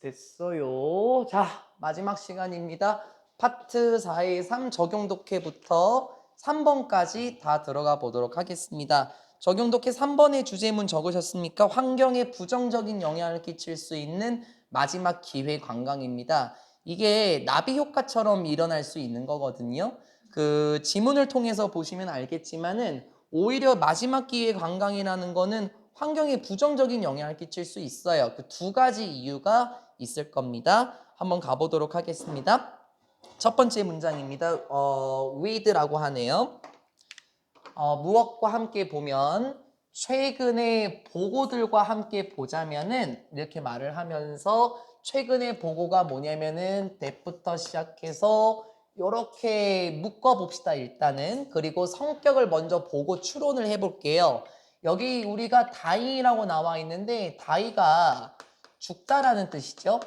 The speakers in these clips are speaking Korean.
됐어요. 자, 마지막 시간입니다. 파트 4의 3 적용 독해부터 3번까지 다 들어가 보도록 하겠습니다. 적용 독해 3번의 주제문 적으셨습니까? 환경에 부정적인 영향을 끼칠 수 있는 마지막 기회 관광입니다. 이게 나비 효과처럼 일어날 수 있는 거거든요. 그 지문을 통해서 보시면 알겠지만은 오히려 마지막 기회 관광이라는 거는 환경에 부정적인 영향을 끼칠 수 있어요. 그 두 가지 이유가 있을 겁니다. 한번 가보도록 하겠습니다. 첫 번째 문장입니다. with라고 하네요. 무엇과 함께 보면 최근의 보고들과 함께 보자면은 이렇게 말을 하면서 최근의 보고가 뭐냐면은 that부터 시작해서 이렇게 묶어봅시다 일단은. 그리고 성격을 먼저 보고 추론을 해볼게요. 여기 우리가 die라고 나와 있는데 die가 죽다라는 뜻이죠.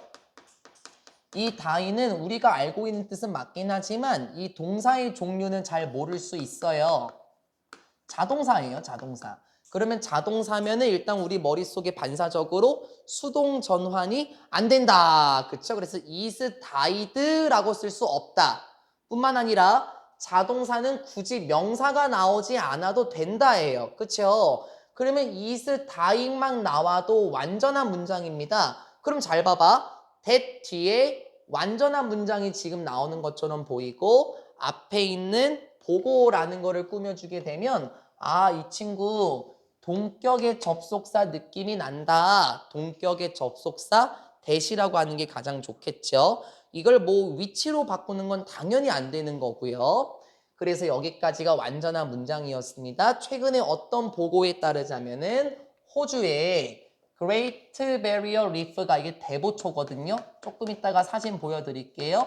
이 die는 우리가 알고 있는 뜻은 맞긴 하지만 이 동사의 종류는 잘 모를 수 있어요. 자동사예요, 자동사. 그러면 자동사면은 일단 우리 머릿속에 반사적으로 수동 전환이 안 된다. 그쵸? 그래서 is died라고 쓸 수 없다. 뿐만 아니라 자동사는 굳이 명사가 나오지 않아도 된다예요. 그쵸? 그러면 is dying만 나와도 완전한 문장입니다. 그럼 잘 봐봐. that 뒤에 완전한 문장이 지금 나오는 것처럼 보이고 앞에 있는 보고라는 거를 꾸며주게 되면 이 친구 동격의 접속사 느낌이 난다. 동격의 접속사 대시라고 하는 게 가장 좋겠죠. 이걸 뭐 위치로 바꾸는 건 당연히 안 되는 거고요. 그래서 여기까지가 완전한 문장이었습니다. 최근에 어떤 보고에 따르자면은 호주의 Great Barrier Reef가 이게 대보초거든요. 조금 이따가 사진 보여드릴게요.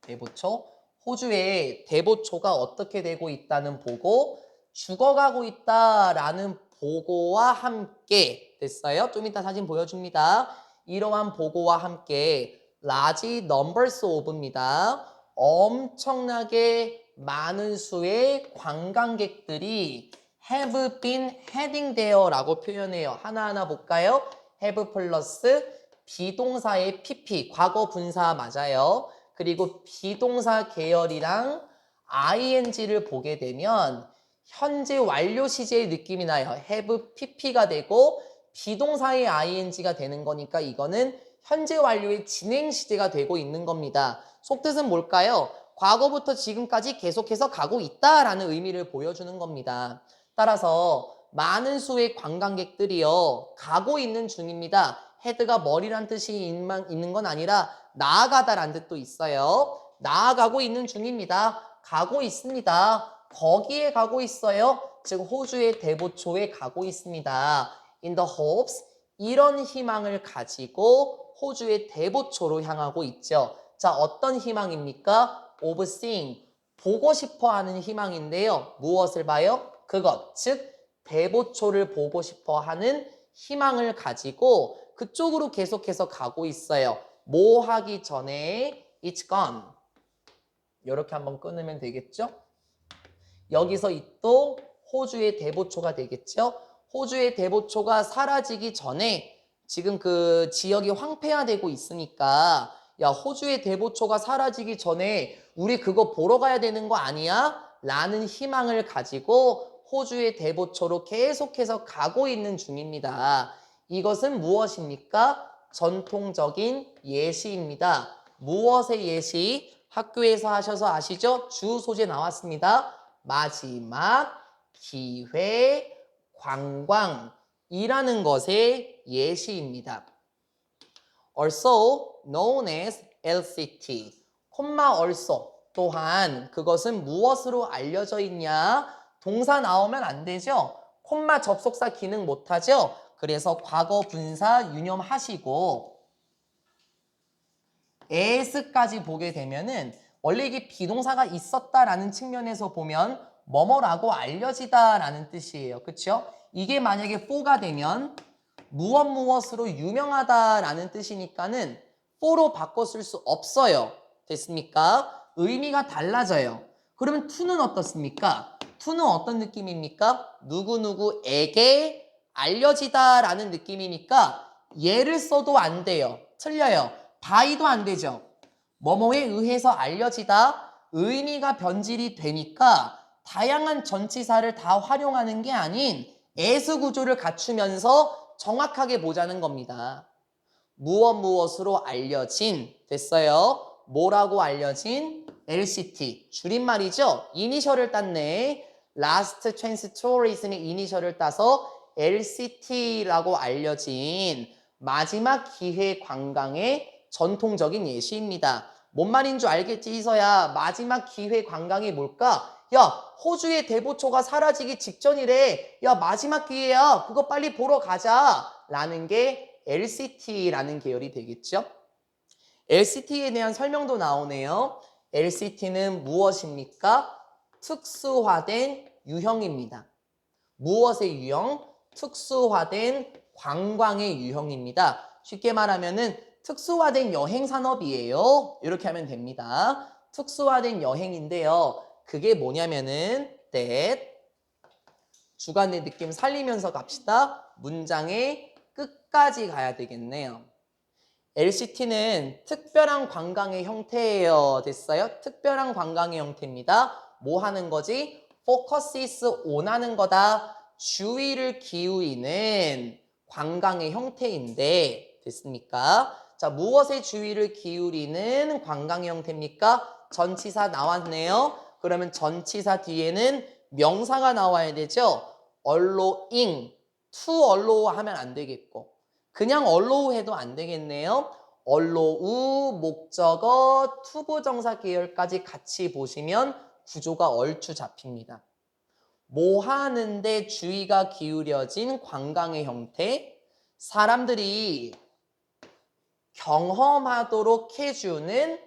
대보초. 호주의 대보초가 어떻게 되고 있다는 보고, 죽어가고 있다라는 보고와 함께 됐어요. 좀 이따 사진 보여줍니다. 이러한 보고와 함께 large numbers of입니다. 엄청나게 많은 수의 관광객들이 have been heading there라고 표현해요. 하나하나 볼까요? have 플러스 비동사의 pp, 과거 분사 맞아요. 그리고 비동사 계열이랑 ing를 보게 되면 현재 완료 시제의 느낌이 나요. have pp가 되고 비동사의 ing가 되는 거니까 이거는 현재 완료의 진행 시제가 되고 있는 겁니다. 속뜻은 뭘까요? 과거부터 지금까지 계속해서 가고 있다라는 의미를 보여주는 겁니다. 따라서 많은 수의 관광객들이요 가고 있는 중입니다. 헤드가 머리란 뜻이 있는 건 아니라 나아가다란 뜻도 있어요. 나아가고 있는 중입니다. 가고 있습니다. 거기에 가고 있어요. 즉 호주의 대보초에 가고 있습니다. In the hopes 이런 희망을 가지고 호주의 대보초로 향하고 있죠. 자, 어떤 희망입니까? of seeing 보고 싶어 하는 희망인데요. 무엇을 봐요? 그것, 즉 대보초를 보고 싶어 하는 희망을 가지고 그쪽으로 계속해서 가고 있어요. 뭐 하기 전에 it's gone. 이렇게 한번 끊으면 되겠죠? 여기서 이 또 호주의 대보초가 되겠죠? 호주의 대보초가 사라지기 전에 지금 그 지역이 황폐화되고 있으니까 야, 호주의 대보초가 사라지기 전에 우리 그거 보러 가야 되는 거 아니야? 라는 희망을 가지고 호주의 대보초로 계속해서 가고 있는 중입니다. 이것은 무엇입니까? 전통적인 예시입니다. 무엇의 예시? 학교에서 하셔서 아시죠? 주 소재 나왔습니다. 마지막 기회 관광이라는 것의 예시입니다. Also known as LCT. 콤마 also 또한 그것은 무엇으로 알려져 있냐? 동사 나오면 안 되죠? 콤마 접속사 기능 못하죠? 그래서 과거 분사 유념하시고 as까지 보게 되면은 원래 이게 비동사가 있었다라는 측면에서 보면 뭐뭐라고 알려지다라는 뜻이에요. 그렇죠? 이게 만약에 for가 되면 무엇 무엇으로 유명하다라는 뜻이니까는 for로 바꿔 쓸 수 없어요. 됐습니까? 의미가 달라져요. 그러면 to는 어떻습니까? to는 어떤 느낌입니까? 누구누구에게 알려지다라는 느낌이니까 얘를 써도 안 돼요. 틀려요. by도 안 되죠. 뭐뭐에 의해서 알려지다 의미가 변질이 되니까 다양한 전치사를 다 활용하는 게 아닌 as 구조를 갖추면서 정확하게 보자는 겁니다. 무엇으로 알려진 됐어요. 뭐라고 알려진? LCT 줄임말이죠. 이니셜을 땄네. Last Chance Tourism의 이니셜을 따서 LCT라고 알려진 마지막 기회 관광의 전통적인 예시입니다. 뭔 말인 줄 알겠지 이서야. 마지막 기회 관광이 뭘까? 야, 호주의 대보초가 사라지기 직전이래. 야, 마지막 기회야. 그거 빨리 보러 가자. 라는 게 LCT라는 계열이 되겠죠. LCT에 대한 설명도 나오네요. LCT는 무엇입니까? 특수화된 유형입니다. 무엇의 유형? 특수화된 관광의 유형입니다. 쉽게 말하면은 특수화된 여행 산업이에요. 이렇게 하면 됩니다. 특수화된 여행인데요. 그게 뭐냐면은 that 주관의 느낌 살리면서 갑시다. 문장의 끝까지 가야 되겠네요. LCT는 특별한 관광의 형태예요. 됐어요? 특별한 관광의 형태입니다. 뭐 하는 거지? Focuses on 하는 거다. 주의를 기울이는 관광의 형태인데 됐습니까? 자, 무엇에 주의를 기울이는 관광의 형태입니까? 전치사 나왔네요. 그러면 전치사 뒤에는 명사가 나와야 되죠. allowing, to allow 하면 안 되겠고 그냥 allow 해도 안 되겠네요. allow, 목적어, 투부정사 계열까지 같이 보시면 구조가 얼추 잡힙니다. 뭐 하는데 주의가 기울여진 관광의 형태, 사람들이 경험하도록 해주는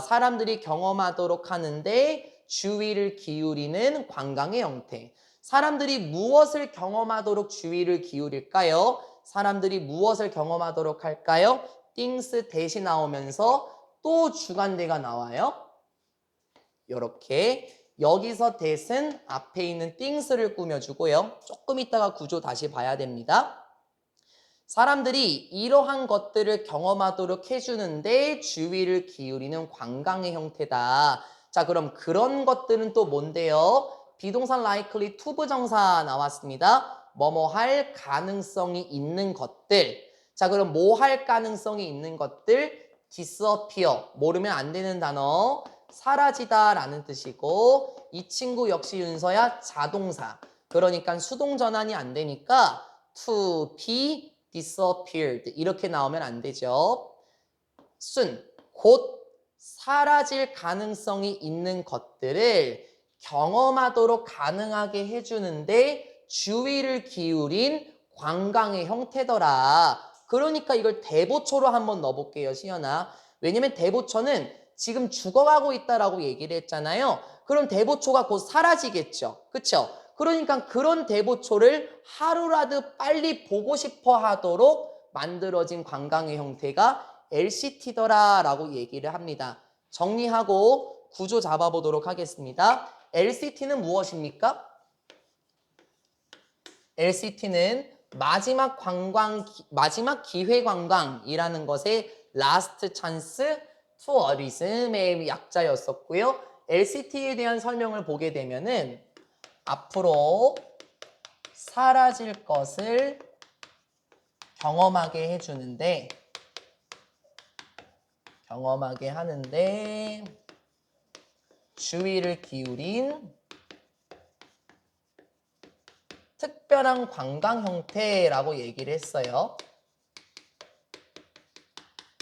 사람들이 경험하도록 하는데 주의를 기울이는 관광의 형태. 사람들이 무엇을 경험하도록 주의를 기울일까요? 사람들이 무엇을 경험하도록 할까요? things 대시 나오면서 또 주관대가 나와요. 이렇게 여기서 that은 앞에 있는 things를 꾸며주고요. 조금 있다가 구조 다시 봐야 됩니다. 사람들이 이러한 것들을 경험하도록 해주는데 주의를 기울이는 관광의 형태다. 자, 그럼 그런 것들은 또 뭔데요? 비동사 likely to 부정사 나왔습니다. 뭐뭐 할 가능성이 있는 것들. 자, 그럼 뭐 할 가능성이 있는 것들? disappear. 모르면 안 되는 단어. 사라지다 라는 뜻이고 이 친구 역시 윤서야 자동사. 그러니까 수동 전환이 안 되니까 to be disappeared 이렇게 나오면 안 되죠. soon, 곧 사라질 가능성이 있는 것들을 경험하도록 가능하게 해주는데 주의를 기울인 관광의 형태더라. 그러니까 이걸 대보초로 한번 넣어볼게요, 시연아. 왜냐면 대보초는 지금 죽어가고 있다라고 얘기를 했잖아요. 그럼 대보초가 곧 사라지겠죠. 그쵸? 그러니까 그런 대보초를 하루라도 빨리 보고 싶어 하도록 만들어진 관광의 형태가 LCT더라 라고 얘기를 합니다. 정리하고 구조 잡아보도록 하겠습니다. LCT는 무엇입니까? LCT는 마지막 기회 관광이라는 것의 Last Chance Tourism의 약자였었고요. LCT에 대한 설명을 보게 되면은 앞으로 사라질 것을 경험하게 해주는데 경험하게 하는데 주의를 기울인 특별한 관광 형태라고 얘기를 했어요.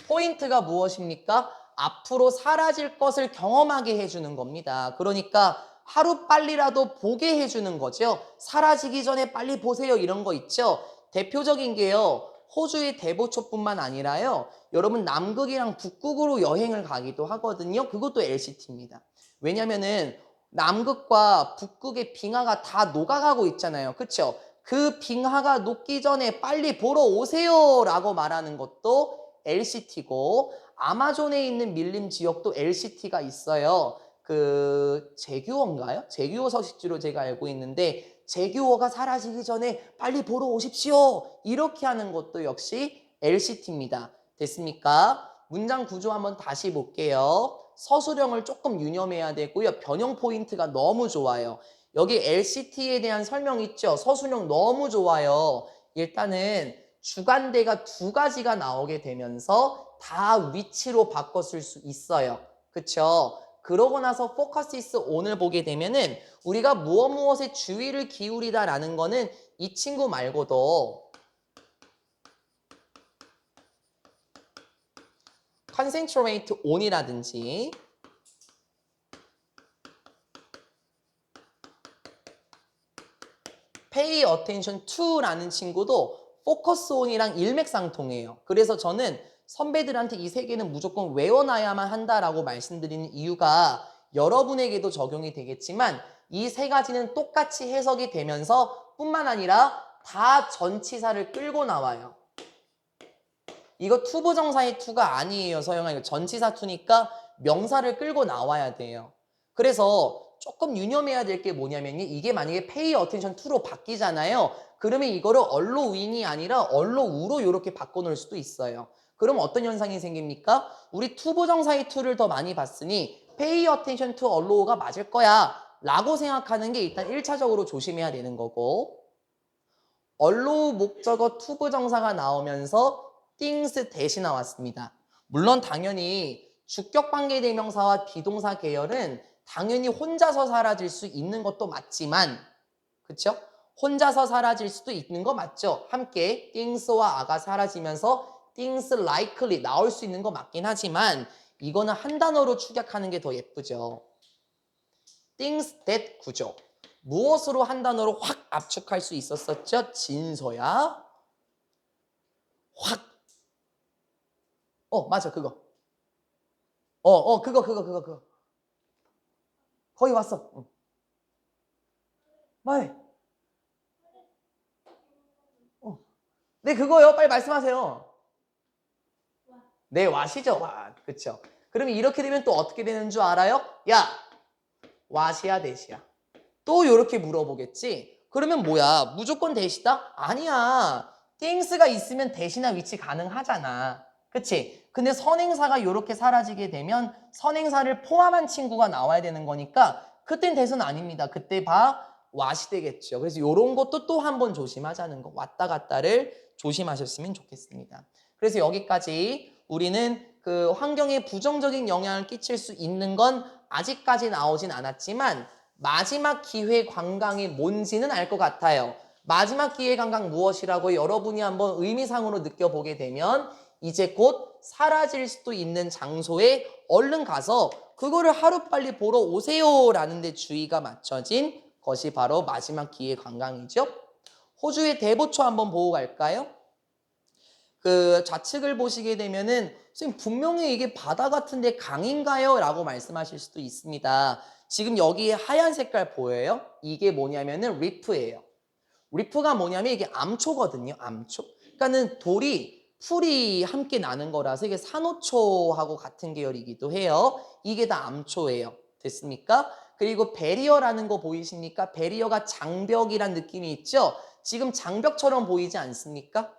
포인트가 무엇입니까? 앞으로 사라질 것을 경험하게 해주는 겁니다. 그러니까 하루빨리라도 보게 해주는 거죠. 사라지기 전에 빨리 보세요 이런 거 있죠. 대표적인 게요. 호주의 대보초뿐만 아니라요. 여러분 남극이랑 북극으로 여행을 가기도 하거든요. 그것도 LCT입니다. 왜냐면은 남극과 북극의 빙하가 다 녹아가고 있잖아요. 그쵸? 그 빙하가 녹기 전에 빨리 보러 오세요 라고 말하는 것도 LCT고 아마존에 있는 밀림 지역도 LCT가 있어요. 그 제규어인가요? 제규어 서식지로 제가 알고 있는데 제규어가 사라지기 전에 빨리 보러 오십시오. 이렇게 하는 것도 역시 LCT입니다. 됐습니까? 문장 구조 한번 다시 볼게요. 서술형을 조금 유념해야 되고요. 변형 포인트가 너무 좋아요. 여기 LCT에 대한 설명 있죠? 서술형 너무 좋아요. 일단은 주관대가 두 가지가 나오게 되면서 다 위치로 바꿨을 수 있어요. 그쵸? 그러고 나서 focus is on을 보게 되면은 우리가 무엇에 주의를 기울이다라는 거는 이 친구 말고도 concentrate on이라든지 pay attention to라는 친구도 focus on이랑 일맥상통해요. 그래서 저는 선배들한테 이 세 개는 무조건 외워놔야만 한다라고 말씀드리는 이유가 여러분에게도 적용이 되겠지만 이 세 가지는 똑같이 해석이 되면서 뿐만 아니라 다 전치사를 끌고 나와요. 이거 투부정사의 투가 아니에요, 서영아. 이거 전치사 투니까 명사를 끌고 나와야 돼요. 그래서 조금 유념해야 될 게 뭐냐면요. 이게 만약에 pay attention to로 바뀌잖아요. 그러면 이거를 얼로 win이 아니라 얼로 우로 이렇게 바꿔놓을 수도 있어요. 그럼 어떤 현상이 생깁니까? 우리 투부정사의 to를 더 많이 봤으니 pay attention to 얼로가 맞을 거야 라고 생각하는 게 일단 1차적으로 조심해야 되는 거고, 얼로 목적어 투부정사가 나오면서 things 대신 나왔습니다. 물론 당연히 주격관계대명사와 비동사 계열은 당연히 혼자서 사라질 수 있는 것도 맞지만, 그쵸? 혼자서 사라질 수도 있는 거 맞죠? 함께 things와 a가 사라지면서 things likely 나올 수 있는 거 맞긴 하지만 이거는 한 단어로 축약하는 게 더 예쁘죠. things that 구조. 무엇으로 한 단어로 확 압축할 수 있었었죠? 진서야. 확. 맞아, 그거. 그거. 거의 왔어. 말. 네, 그거요. 빨리 말씀하세요. 네, 왓이죠, 왓. 그쵸. 그러면 이렇게 되면 또 어떻게 되는 줄 알아요? 야, 왓이야, 대시야. 또 이렇게 물어보겠지? 그러면 뭐야? 무조건 대시다? 아니야. things가 있으면 대시나 위치 가능하잖아. 그치? 근데 선행사가 이렇게 사라지게 되면 선행사를 포함한 친구가 나와야 되는 거니까 그땐 대수는 아닙니다. 그때 what이 되겠죠. 그래서 이런 것도 또 한 번 조심하자는 거. 왔다 갔다를 조심하셨으면 좋겠습니다. 그래서 여기까지 우리는 그 환경에 부정적인 영향을 끼칠 수 있는 건 아직까지 나오진 않았지만 마지막 기회 관광이 뭔지는 알 것 같아요. 마지막 기회 관광 무엇이라고 여러분이 한번 의미상으로 느껴보게 되면 이제 곧 사라질 수도 있는 장소에 얼른 가서 그거를 하루빨리 보러 오세요 라는 데 주의가 맞춰진 것이 바로 마지막 기회 관광이죠. 호주의 대보초 한번 보고 갈까요? 그 좌측을 보시게 되면은 선생님 분명히 이게 바다 같은데 강인가요? 라고 말씀하실 수도 있습니다. 지금 여기에 하얀 색깔 보여요? 이게 뭐냐면은 리프예요. 리프가 뭐냐면 이게 암초거든요. 암초. 그러니까는 풀이 함께 나는 거라서 이게 산호초하고 같은 계열이기도 해요. 이게 다 암초예요. 됐습니까? 그리고 베리어라는 거 보이십니까? 베리어가 장벽이란 느낌이 있죠? 지금 장벽처럼 보이지 않습니까?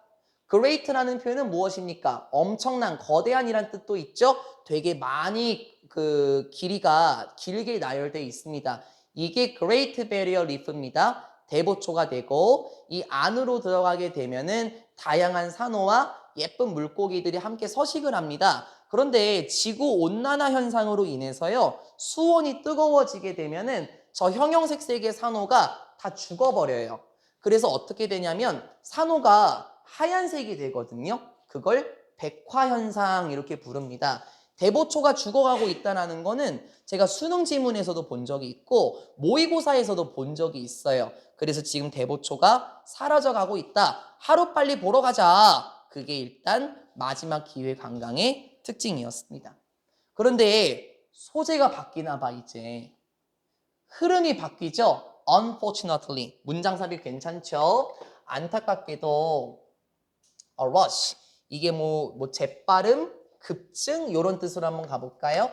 great라는 표현은 무엇입니까? 엄청난, 거대한이란 뜻도 있죠? 되게 많이 그 길이가 길게 나열되어 있습니다. 이게 Great Barrier Reef입니다. 대보초가 되고 이 안으로 들어가게 되면은 다양한 산호와 예쁜 물고기들이 함께 서식을 합니다. 그런데 지구온난화 현상으로 인해서요. 수온이 뜨거워지게 되면은 저 형형색색의 산호가 다 죽어버려요. 그래서 어떻게 되냐면 산호가 하얀색이 되거든요. 그걸 백화현상 이렇게 부릅니다. 대보초가 죽어가고 있다는 거는 제가 수능 지문에서도 본 적이 있고 모의고사에서도 본 적이 있어요. 그래서 지금 대보초가 사라져가고 있다. 하루빨리 보러 가자. 그게 일단 마지막 기회 관광의 특징이었습니다. 그런데 소재가 바뀌나 봐 이제. 흐름이 바뀌죠. Unfortunately. 문장삽이 괜찮죠? 안타깝게도 rush. 이게 뭐 재빠름, 급증 이런 뜻으로 한번 가볼까요?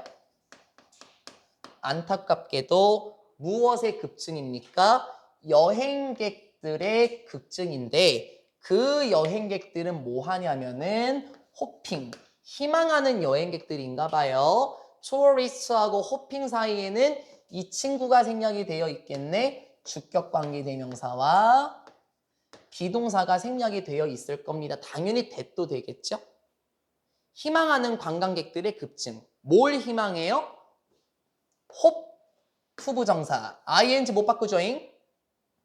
안타깝게도 무엇의 급증입니까? 여행객들의 급증인데 그 여행객들은 뭐 하냐면은 호핑, 희망하는 여행객들인가 봐요. tourist하고 호핑 사이에는 이 친구가 생략이 되어 있겠네. 주격관계 대명사와 비동사가 생략이 되어 있을 겁니다. 당연히 that도 되겠죠. 희망하는 관광객들의 급증. 뭘 희망해요? hope, 투부정사. ing 못 바꾸죠잉?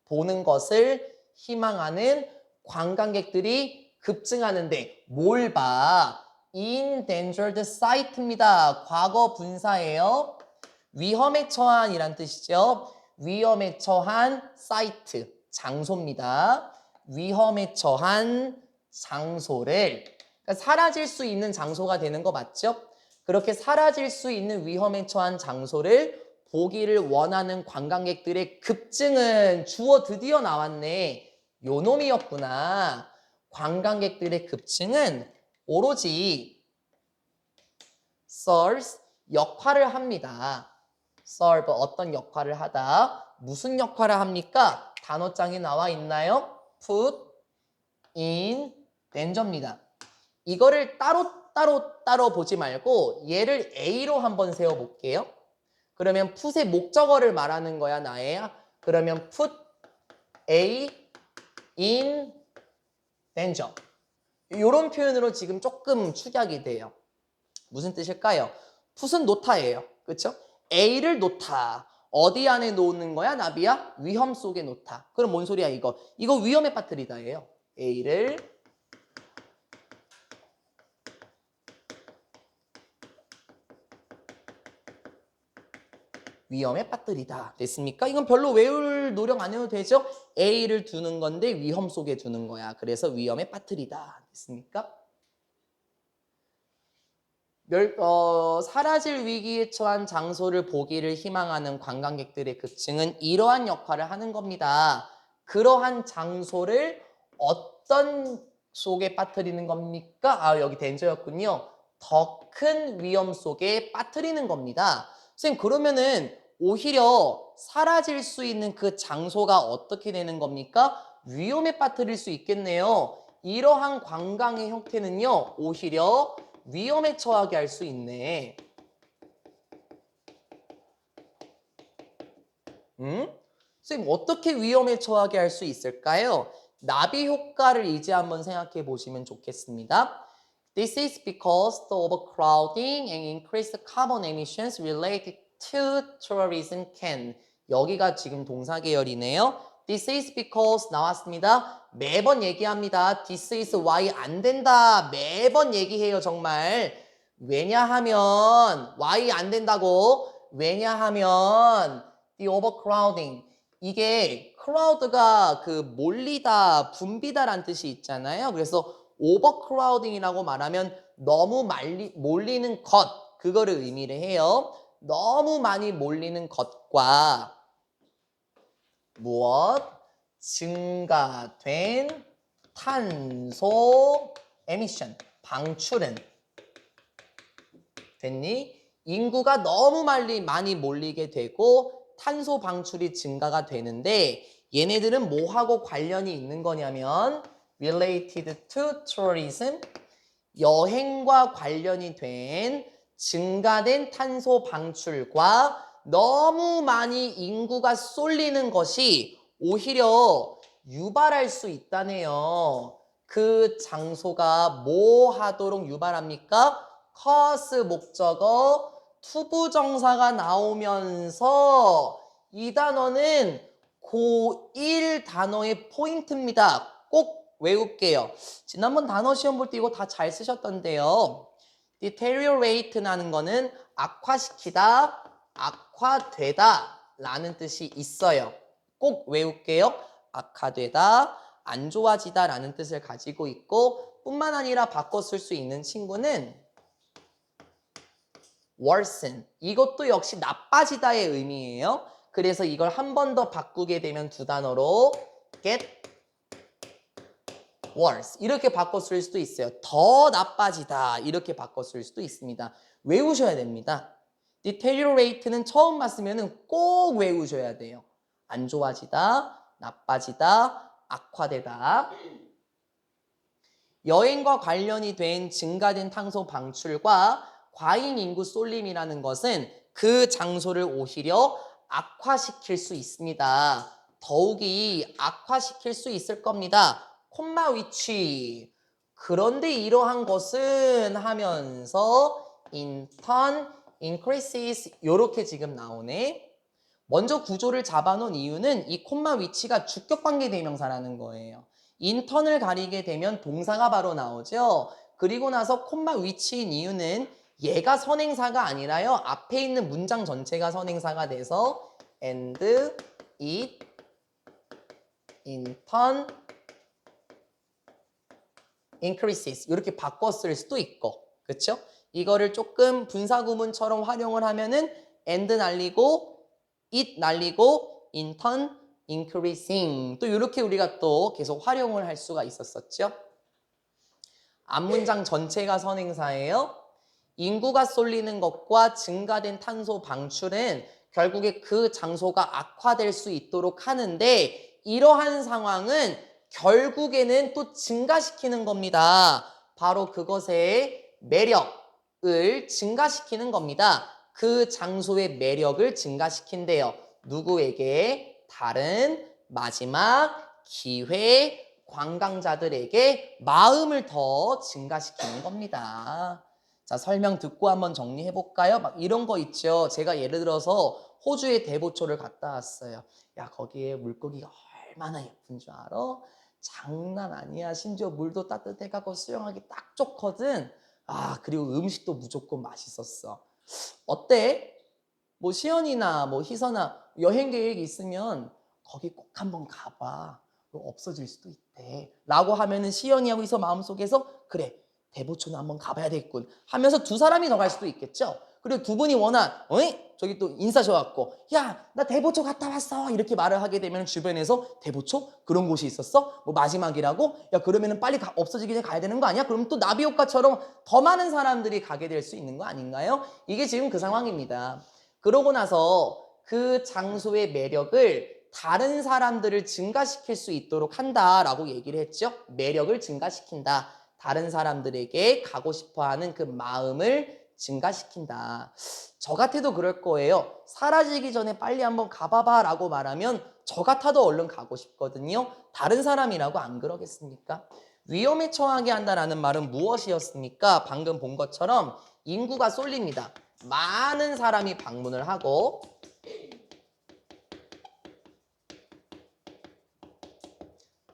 보는 것을 희망하는 관광객들이 급증하는데 뭘 봐? endangered site입니다. 과거 분사예요. 위험에 처한이란 뜻이죠. 위험에 처한 사이트, 장소입니다. 위험에 처한 장소를 그러니까 사라질 수 있는 장소가 되는 거 맞죠? 그렇게 사라질 수 있는 위험에 처한 장소를 보기를 원하는 관광객들의 급증은 주어 드디어 나왔네. 요 놈이었구나. 관광객들의 급증은 오로지 serves 역할을 합니다. serve 어떤 역할을 하다. 무슨 역할을 합니까? 단어장이 나와 있나요? put in danger입니다. 이거를 따로 보지 말고 얘를 A로 한번 세워볼게요. 그러면 put의 목적어를 말하는 거야, 나애야? 그러면 put A in danger. 이런 표현으로 지금 조금 축약이 돼요. 무슨 뜻일까요? put은 놓다예요. 그렇죠? A를 놓다. 어디 안에 놓는 거야, 나비야? 위험 속에 놓다. 그럼 뭔 소리야, 이거? 이거 위험에 빠뜨리다예요. A를 위험에 빠뜨리다. 됐습니까? 이건 별로 외울 노력 안 해도 되죠? A를 두는 건데 위험 속에 두는 거야. 그래서 위험에 빠뜨리다. 됐습니까? 사라질 위기에 처한 장소를 보기를 희망하는 관광객들의 급증은 이러한 역할을 하는 겁니다. 그러한 장소를 어떤 속에 빠뜨리는 겁니까? 아, 여기 덴저였군요. 더 큰 위험 속에 빠뜨리는 겁니다. 선생님, 그러면은 오히려 사라질 수 있는 그 장소가 어떻게 되는 겁니까? 위험에 빠뜨릴 수 있겠네요. 이러한 관광의 형태는요, 오히려 위험에 처하게 할 수 있네. 선생님, 어떻게 위험에 처하게 할 수 있을까요? 나비 효과를 이제 한번 생각해 보시면 좋겠습니다. This is because the overcrowding and increased carbon emissions related to tourism can. 여기가 지금 동사 계열이네요. This is because 나왔습니다. 매번 얘기합니다. This is why 안 된다. 매번 얘기해요, 정말. 왜냐하면 why 안 된다고? 왜냐하면 the overcrowding 이게 crowd가 그 몰리다, 붐비다라는 뜻이 있잖아요. 그래서 overcrowding이라고 말하면 너무 몰리는 것 그거를 의미를 해요. 너무 많이 몰리는 것과 무엇? 증가된 탄소 에미션 방출은 됐니? 인구가 너무 많이 몰리게 되고 탄소 방출이 증가가 되는데 얘네들은 뭐하고 관련이 있는 거냐면 related to tourism 여행과 관련이 된 증가된 탄소 방출과 너무 많이 인구가 쏠리는 것이 오히려 유발할 수 있다네요. 그 장소가 뭐 하도록 유발합니까? cause 목적어 투부정사가 나오면서 이 단어는 고1 단어의 포인트입니다. 꼭 외울게요. 지난번 단어 시험 볼 때 이거 다 잘 쓰셨던데요. deteriorate라는 거는 악화시키다, 악화되다 라는 뜻이 있어요. 꼭 외울게요. 악화되다, 안 좋아지다 라는 뜻을 가지고 있고 뿐만 아니라 바꿔 쓸 수 있는 친구는 worsen. 이것도 역시 나빠지다의 의미예요. 그래서 이걸 한 번 더 바꾸게 되면 두 단어로 get worse. 이렇게 바꿔 쓸 수도 있어요. 더 나빠지다. 이렇게 바꿔 쓸 수도 있습니다. 외우셔야 됩니다. deteriorate는 처음 봤으면 꼭 외우셔야 돼요. 안 좋아지다, 나빠지다, 악화되다. 여행과 관련이 된 증가된 탄소 방출과 과잉 인구 쏠림이라는 것은 그 장소를 오히려 악화시킬 수 있습니다. 더욱이 악화시킬 수 있을 겁니다. 콤마 위치. 그런데 이러한 것은 하면서 in turn increases 이렇게 지금 나오네. 먼저 구조를 잡아놓은 이유는 이 콤마 위치가 주격관계 대명사라는 거예요. 인턴을 가리게 되면 동사가 바로 나오죠. 그리고 나서 콤마 위치인 이유는 얘가 선행사가 아니라요. 앞에 있는 문장 전체가 선행사가 돼서 and it in turn increases 이렇게 바꿨을 수도 있고, 그렇죠? 이거를 조금 분사구문처럼 활용을 하면은 and 날리고 it 날리고 in turn increasing 또 이렇게 우리가 또 계속 활용을 할 수가 있었었죠. 앞문장 전체가 선행사예요. 인구가 쏠리는 것과 증가된 탄소 방출은 결국에 그 장소가 악화될 수 있도록 하는데 이러한 상황은 결국에는 또 증가시키는 겁니다. 바로 그것의 매력을 증가시키는 겁니다. 그 장소의 매력을 증가시킨대요. 누구에게? 다른 마지막 기회 관광자들에게 마음을 더 증가시키는 겁니다. 자, 설명 듣고 한번 정리해 볼까요? 막 이런 거 있죠. 제가 예를 들어서 호주의 대보초를 갔다 왔어요. 야, 거기에 물고기가 얼마나 예쁜 줄 알아? 장난 아니야. 심지어 물도 따뜻해가고 수영하기 딱 좋거든. 아, 그리고 음식도 무조건 맛있었어. 어때? 뭐 시연이나 뭐 희선아 여행 계획 있으면 거기 꼭 한번 가봐. 없어질 수도 있대. 라고 하면은 시연이하고 희선 마음속에서 그래 대보초는 한번 가봐야 되겠군 하면서 두 사람이 더 갈 수도 있겠죠. 그리고 두 분이 워낙 어이? 저기 또 인사 좋았고 야 나 대보초 갔다 왔어 이렇게 말을 하게 되면 주변에서 대보초? 그런 곳이 있었어? 뭐 마지막이라고? 야 그러면은 빨리 없어지기 전에 가야 되는 거 아니야? 그럼 또 나비효과처럼 더 많은 사람들이 가게 될 수 있는 거 아닌가요? 이게 지금 그 상황입니다. 그러고 나서 그 장소의 매력을 다른 사람들을 증가시킬 수 있도록 한다라고 얘기를 했죠. 매력을 증가시킨다. 다른 사람들에게 가고 싶어하는 그 마음을 증가시킨다. 저 같아도 그럴 거예요. 사라지기 전에 빨리 한번 가봐봐 라고 말하면 저 같아도 얼른 가고 싶거든요. 다른 사람이라고 안 그러겠습니까? 위험에 처하게 한다라는 말은 무엇이었습니까? 방금 본 것처럼 인구가 쏠립니다. 많은 사람이 방문을 하고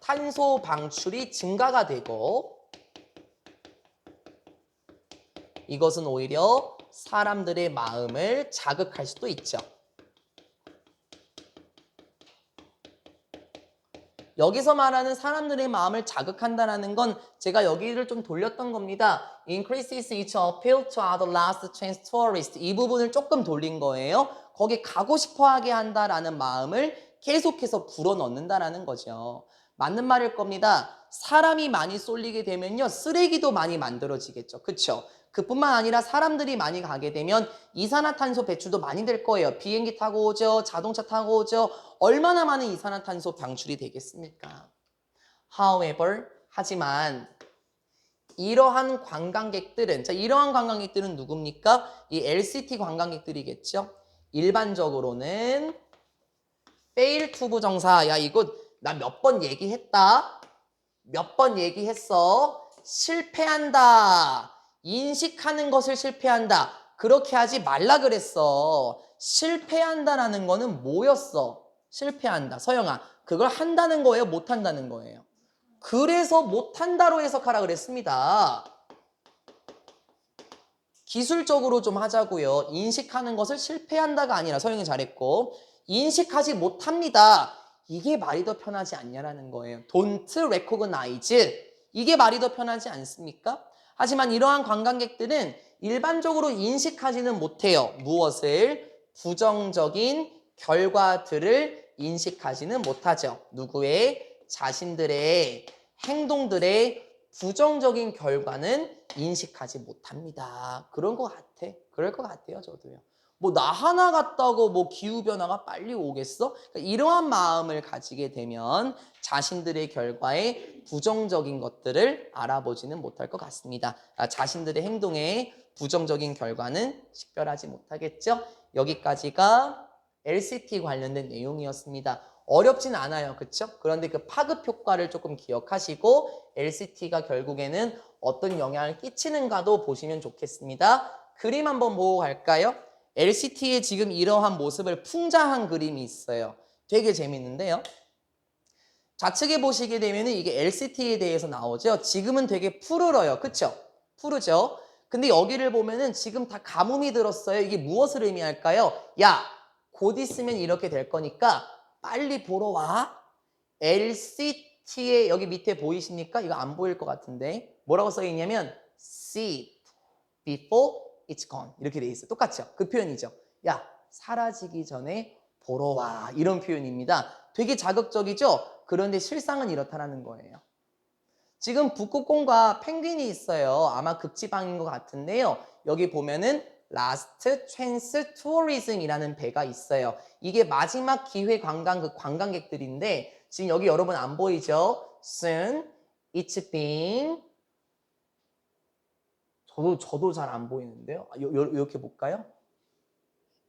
탄소 방출이 증가가 되고 이것은 오히려 사람들의 마음을 자극할 수도 있죠. 여기서 말하는 사람들의 마음을 자극한다는 건 제가 여기를 좀 돌렸던 겁니다. Increases its appeal to other last chance tourists. 이 부분을 조금 돌린 거예요. 거기 가고 싶어하게 한다라는 마음을 계속해서 불어넣는다라는 거죠. 맞는 말일 겁니다. 사람이 많이 쏠리게 되면요. 쓰레기도 많이 만들어지겠죠. 그렇죠? 그뿐만 아니라 사람들이 많이 가게 되면 이산화탄소 배출도 많이 될 거예요. 비행기 타고 오죠. 자동차 타고 오죠. 얼마나 많은 이산화탄소 방출이 되겠습니까? However, 하지만 이러한 관광객들은 이러한 관광객들은 누굽니까? 이 LCT 관광객들이겠죠. 일반적으로는 fail to 부정사. 야 이거 나 몇 번 얘기했다. 몇 번 얘기했어. 실패한다. 인식하는 것을 실패한다. 그렇게 하지 말라 그랬어. 실패한다라는 거는 뭐였어? 실패한다. 서영아, 그걸 한다는 거예요? 못한다는 거예요? 그래서 못한다로 해석하라 그랬습니다. 기술적으로 좀 하자고요. 인식하는 것을 실패한다가 아니라 서영이 잘했고 인식하지 못합니다. 이게 말이 더 편하지 않냐라는 거예요. Don't recognize. 이게 말이 더 편하지 않습니까? 하지만 이러한 관광객들은 일반적으로 인식하지는 못해요. 무엇을? 부정적인 결과들을 인식하지는 못하죠. 누구의? 자신들의 행동들의 부정적인 결과는 인식하지 못합니다. 그런 것 같아. 그럴 것 같아요, 저도요. 뭐 나 하나 같다고 뭐 기후변화가 빨리 오겠어? 그러니까 이러한 마음을 가지게 되면 자신들의 결과에 부정적인 것들을 알아보지는 못할 것 같습니다. 자신들의 행동에 부정적인 결과는 식별하지 못하겠죠? 여기까지가 LCT 관련된 내용이었습니다. 어렵진 않아요. 그쵸? 그런데 그 파급 효과를 조금 기억하시고 LCT가 결국에는 어떤 영향을 끼치는가도 보시면 좋겠습니다. 그림 한번 보고 갈까요? LCT의 지금 이러한 모습을 풍자한 그림이 있어요. 되게 재밌는데요. 좌측에 보시게 되면 이게 LCT에 대해서 나오죠. 지금은 되게 푸르러요. 그쵸? 푸르죠? 근데 여기를 보면은 지금 다 가뭄이 들었어요. 이게 무엇을 의미할까요? 야, 곧 있으면 이렇게 될 거니까 빨리 보러 와. LCT에 여기 밑에 보이십니까? 이거 안 보일 것 같은데 뭐라고 써 있냐면 see it before it's gone 이렇게 돼 있어요. 똑같죠? 그 표현이죠. 야, 사라지기 전에 보러 와 이런 표현입니다. 되게 자극적이죠? 그런데 실상은 이렇다라는 거예요. 지금 북극곰과 펭귄이 있어요. 아마 극지방인 것 같은데요. 여기 보면은 Last Chance Tourism이라는 배가 있어요. 이게 마지막 기회 관광 그 관광객들인데 지금 여기 여러분 안 보이죠? Soon it's being 저도 잘 안 보이는데요. 이렇게 볼까요?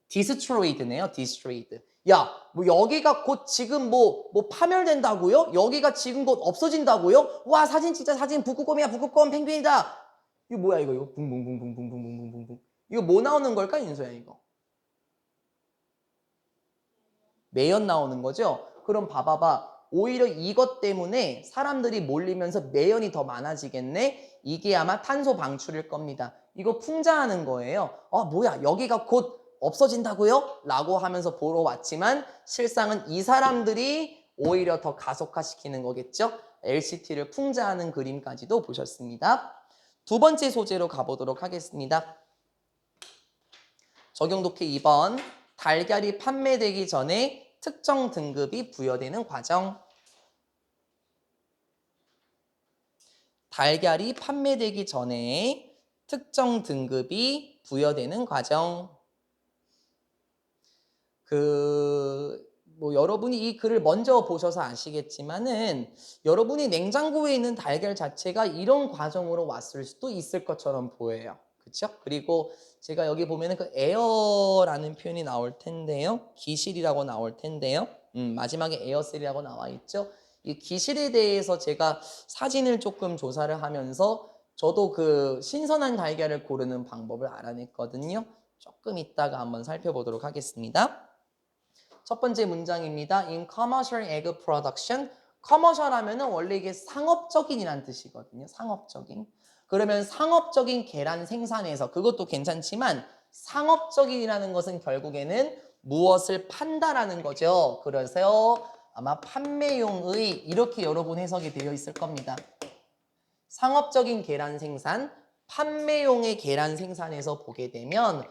Destroyed네요. Destroyed. 야, 뭐 여기가 곧 지금 뭐 파멸된다고요? 여기가 지금 곧 없어진다고요? 와, 사진 진짜 사진 북극곰이야. 북극곰 펭귄이다. 이거 뭐야 이거 붕붕붕붕붕붕붕붕붕붕. 이거 뭐 나오는 걸까 윤서야 이거? 매연 나오는 거죠? 그럼 봐봐봐. 오히려 이것 때문에 사람들이 몰리면서 매연이 더 많아지겠네? 이게 아마 탄소 방출일 겁니다. 이거 풍자하는 거예요. 뭐야 여기가 곧 없어진다고요? 라고 하면서 보러 왔지만 실상은 이 사람들이 오히려 더 가속화시키는 거겠죠? LCT를 풍자하는 그림까지도 보셨습니다. 두 번째 소재로 가보도록 하겠습니다. 적용 독해 2번. 달걀이 판매되기 전에 특정 등급이 부여되는 과정. 달걀이 판매되기 전에 특정 등급이 부여되는 과정. 여러분이 이 글을 먼저 보셔서 아시겠지만은 여러분이 냉장고에 있는 달걀 자체가 이런 과정으로 왔을 수도 있을 것처럼 보여요. 그렇죠? 그리고 제가 여기 보면은 그 에어라는 표현이 나올 텐데요. 기실이라고 나올 텐데요. 마지막에 에어셀이라고 나와 있죠. 이 기실에 대해서 제가 사진을 조금 조사를 하면서 저도 그 신선한 달걀을 고르는 방법을 알아냈거든요. 조금 이따가 한번 살펴보도록 하겠습니다. 첫 번째 문장입니다. In commercial egg production. 커머셜 하면은 원래 이게 상업적인이란 뜻이거든요. 상업적인. 그러면 상업적인 계란 생산에서 그것도 괜찮지만 상업적인이라는 것은 결국에는 무엇을 판다라는 거죠. 그래서 아마 판매용의 이렇게 여러분 해석이 되어 있을 겁니다. 상업적인 계란 생산, 판매용의 계란 생산에서 보게 되면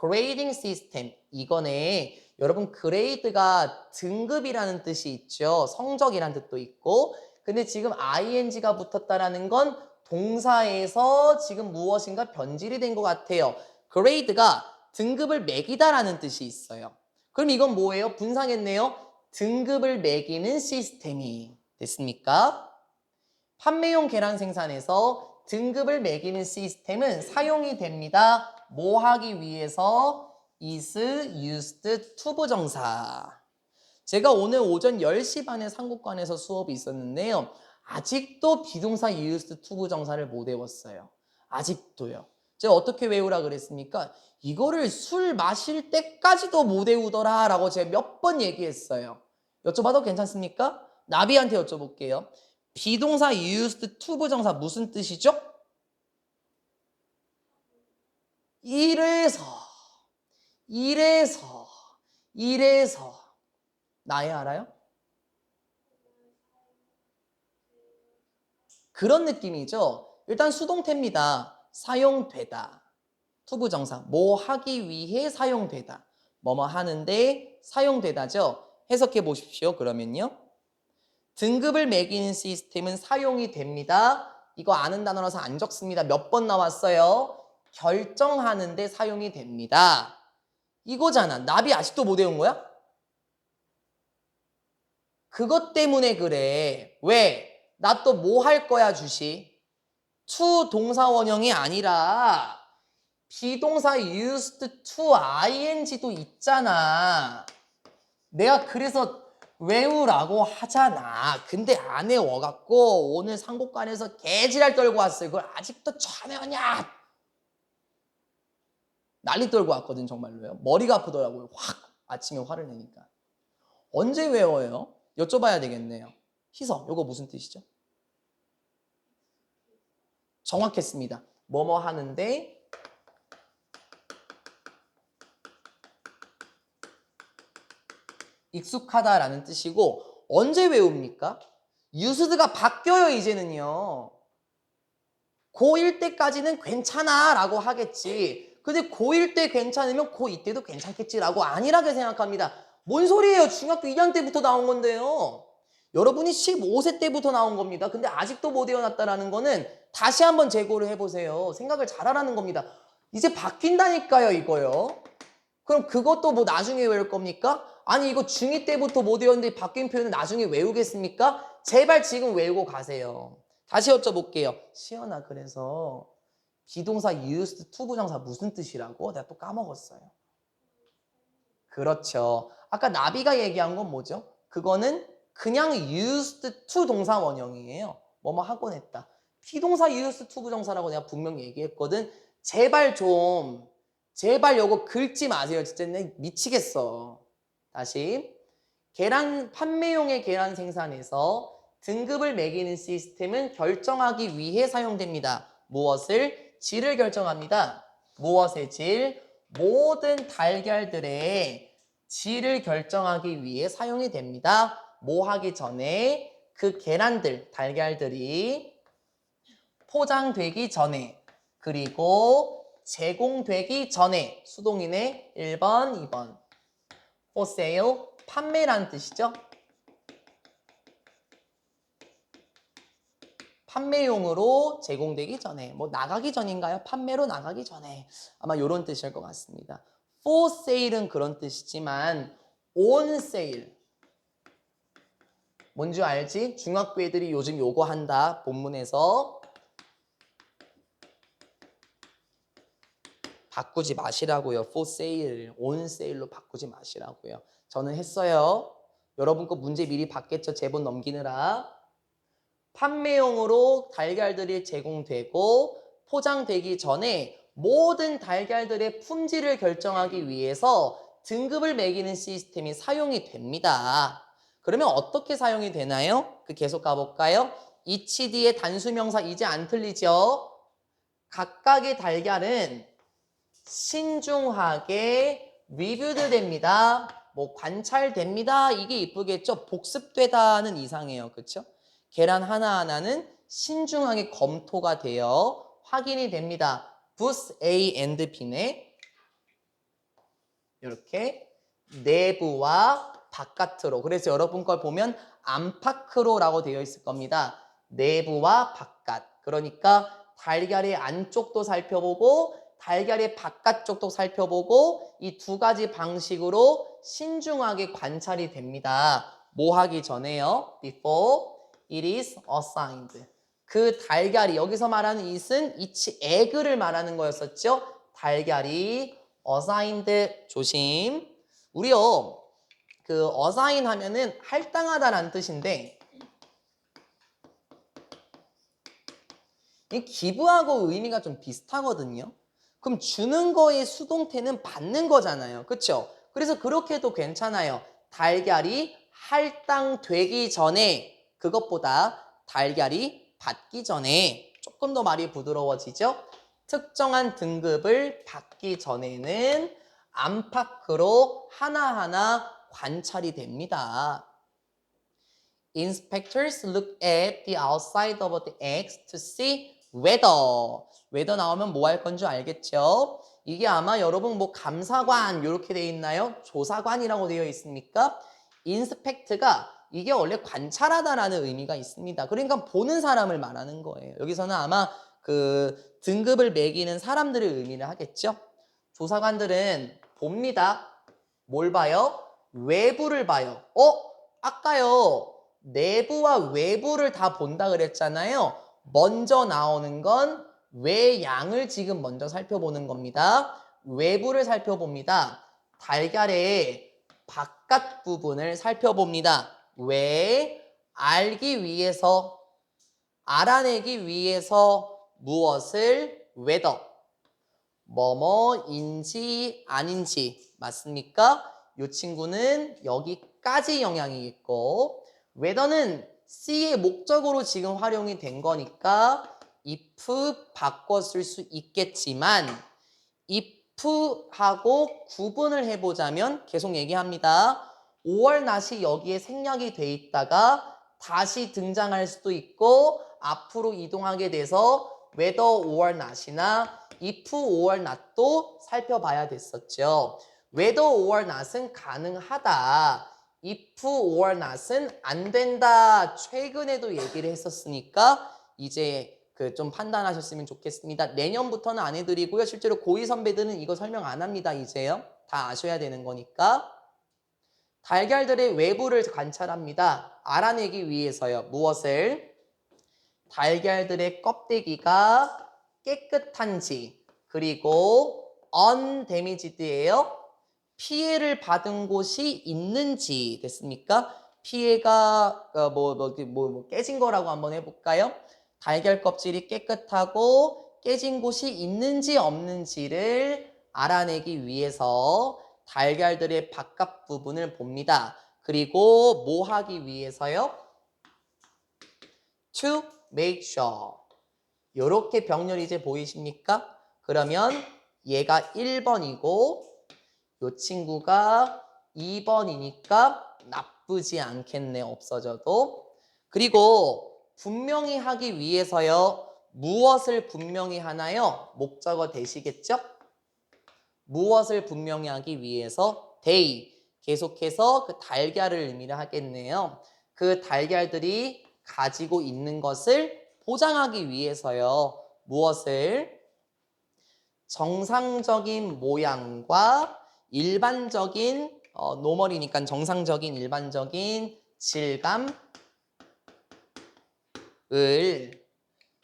grading system 이거네. 여러분 그레이드가 등급이라는 뜻이 있죠. 성적이라는 뜻도 있고 근데 지금 ing가 붙었다라는 건 동사에서 지금 무엇인가 변질이 된 것 같아요. 그레이드가 등급을 매기다라는 뜻이 있어요. 그럼 이건 뭐예요? 분상했네요. 등급을 매기는 시스템이 됐습니까? 판매용 계란 생산에서 등급을 매기는 시스템은 사용이 됩니다. 뭐 하기 위해서? is used to 부정사. 제가 오늘 오전 10시 반에 상국관에서 수업이 있었는데요. 아직도 비동사 used to 부정사를 못 외웠어요. 아직도요. 제가 어떻게 외우라 그랬습니까? 이거를 술 마실 때까지도 못 외우더라 라고 제가 몇 번 얘기했어요. 여쭤봐도 괜찮습니까? 나비한테 여쭤볼게요. 비동사 used to 부정사 무슨 뜻이죠? 이래서 나의 알아요? 그런 느낌이죠. 일단 수동태입니다. 사용되다. to 부정사 뭐 하기 위해 사용되다. 뭐뭐 하는데 사용되다죠. 해석해 보십시오. 그러면요. 등급을 매기는 시스템은 사용이 됩니다. 이거 아는 단어라서 안 적습니다. 몇 번 나왔어요? 결정하는데 사용이 됩니다. 이거잖아. 나비 아직도 못 외운 거야? 그것 때문에 그래. 왜? 나 또 뭐 할 거야, 주시? to 동사 원형이 아니라 비동사 used to ing도 있잖아. 내가 그래서 외우라고 하잖아. 근데 안 외워갖고 오늘 상고관에서 개지랄 떨고 왔어요. 그걸 아직도 처음 외웠냐? 난리 떨고 왔거든 정말로요. 머리가 아프더라고요. 확 아침에 화를 내니까. 언제 외워요? 여쭤봐야 되겠네요. 희서, 이거 무슨 뜻이죠? 정확했습니다. 뭐뭐 하는데 익숙하다라는 뜻이고 언제 외웁니까? 유스드가 바뀌어요 이제는요. 고1 때까지는 괜찮아 라고 하겠지. 근데 고1 때 괜찮으면 고2 때도 괜찮겠지라고 안일하게 생각합니다. 뭔 소리예요? 중학교 2학년 때부터 나온 건데요. 여러분이 15세 때부터 나온 겁니다. 근데 아직도 못 외워놨다라는 거는 다시 한번 재고를 해보세요. 생각을 잘하라는 겁니다. 이제 바뀐다니까요 이거요. 그럼 그것도 뭐 나중에 외울 겁니까? 아니 이거 중2 때부터 못 외웠는데 바뀐 표현을 나중에 외우겠습니까? 제발 지금 외우고 가세요. 다시 여쭤볼게요. 시연아 그래서 비동사 used to 부정사 무슨 뜻이라고? 내가 또 까먹었어요. 그렇죠. 아까 나비가 얘기한 건 뭐죠? 그거는 그냥 used to 동사 원형이에요. 뭐뭐 하곤 했다. 비동사 used to 부정사라고 내가 분명히 얘기했거든. 제발 요거 긁지 마세요. 진짜 내 미치겠어. 다시. 계란 판매용의 계란 생산에서 등급을 매기는 시스템은 결정하기 위해 사용됩니다. 무엇을? 질을 결정합니다. 무엇의 질? 모든 달걀들의 질을 결정하기 위해 사용이 됩니다. 뭐 하기 전에 그 계란들, 달걀들이 포장되기 전에 그리고 제공되기 전에 수동이네 1번, 2번 for sale 판매란 뜻이죠. 판매용으로 제공되기 전에 뭐 나가기 전인가요? 판매로 나가기 전에 아마 이런 뜻일 것 같습니다. for sale은 그런 뜻이지만 on sale 뭔지 알지? 중학교 애들이 요즘 요거 한다 본문에서 바꾸지 마시라고요. for sale, on sale로 바꾸지 마시라고요. 저는 했어요. 여러분 거 문제 미리 봤겠죠? 제본 넘기느라. 판매용으로 달걀들이 제공되고 포장되기 전에 모든 달걀들의 품질을 결정하기 위해서 등급을 매기는 시스템이 사용이 됩니다. 그러면 어떻게 사용이 되나요? 계속 가볼까요? each 뒤에 단수명사 이제 안 틀리죠? 각각의 달걀은 신중하게 리뷰드 됩니다. 뭐 관찰됩니다. 이게 이쁘겠죠? 복습되다는 이상해요. 그렇죠? 계란 하나하나는 신중하게 검토가 되어 확인이 됩니다. booth A and B네. 이렇게 내부와 바깥으로. 그래서 여러분 걸 보면 안팎으로라고 되어 있을 겁니다. 내부와 바깥. 그러니까 달걀의 안쪽도 살펴보고 달걀의 바깥쪽도 살펴보고 이 두 가지 방식으로 신중하게 관찰이 됩니다. 뭐 하기 전에요? Before it is assigned. 그 달걀이 여기서 말하는 it은 each egg를 말하는 거였었죠. 달걀이 assigned 조심. 우리요 그 assign 하면은 할당하다라는 뜻인데 이 기부하고 의미가 좀 비슷하거든요. 그럼 주는 거의 수동태는 받는 거잖아요. 그렇죠? 그래서 그렇게 해도 괜찮아요. 달걀이 할당되기 전에 그것보다 달걀이 받기 전에 조금 더 말이 부드러워지죠? 특정한 등급을 받기 전에는 안팎으로 하나하나 관찰이 됩니다. Inspectors look at the outside of the eggs to see whether 나오면 뭐 할 건 줄 알겠죠? 이게 아마 여러분 뭐 감사관 이렇게 돼 있나요? 조사관이라고 되어 있습니까? inspect가 이게 원래 관찰하다라는 의미가 있습니다. 그러니까 보는 사람을 말하는 거예요. 여기서는 아마 그 등급을 매기는 사람들의 의미를 하겠죠? 조사관들은 봅니다. 뭘 봐요? 외부를 봐요. 아까요. 내부와 외부를 다 본다 그랬잖아요. 먼저 나오는 건 외양을 지금 먼저 살펴보는 겁니다. 외부를 살펴봅니다. 달걀의 바깥 부분을 살펴봅니다. 왜? 알기 위해서, 알아내기 위해서 무엇을? whether. 뭐뭐인지 아닌지 맞습니까? 이 친구는 여기까지 영향이겠고 whether는 C의 목적으로 지금 활용이 된 거니까 if 바꿔 쓸 수 있겠지만 if하고 구분을 해보자면 계속 얘기합니다. 5월 낫이 여기에 생략이 돼 있다가 다시 등장할 수도 있고 앞으로 이동하게 돼서 whether 5월 낫이나 if 5월 낫도 살펴봐야 됐었죠. whether 5월 낫은 가능하다. if 5월 낫은 안 된다. 최근에도 얘기를 했었으니까 이제 좀 판단하셨으면 좋겠습니다. 내년부터는 안 해드리고요. 실제로 고2 선배들은 이거 설명 안 합니다. 이제요. 다 아셔야 되는 거니까. 달걀들의 외부를 관찰합니다. 알아내기 위해서요. 무엇을? 달걀들의 껍데기가 깨끗한지 그리고 undamaged예요. 피해를 받은 곳이 있는지 됐습니까? 피해가 깨진 거라고 한번 해볼까요? 달걀 껍질이 깨끗하고 깨진 곳이 있는지 없는지를 알아내기 위해서 달걀들의 바깥 부분을 봅니다. 그리고 뭐 하기 위해서요? To make sure. 요렇게 병렬 이제 보이십니까? 그러면 얘가 1번이고 요 친구가 2번이니까 나쁘지 않겠네, 없어져도. 그리고 분명히 하기 위해서요. 무엇을 분명히 하나요? 목적어 되시겠죠? 무엇을 분명히 하기 위해서? they. 계속해서 그 달걀을 의미를 하겠네요. 그 달걀들이 가지고 있는 것을 보장하기 위해서요. 무엇을? 정상적인 모양과 일반적인 노멀이니까 정상적인 일반적인 질감을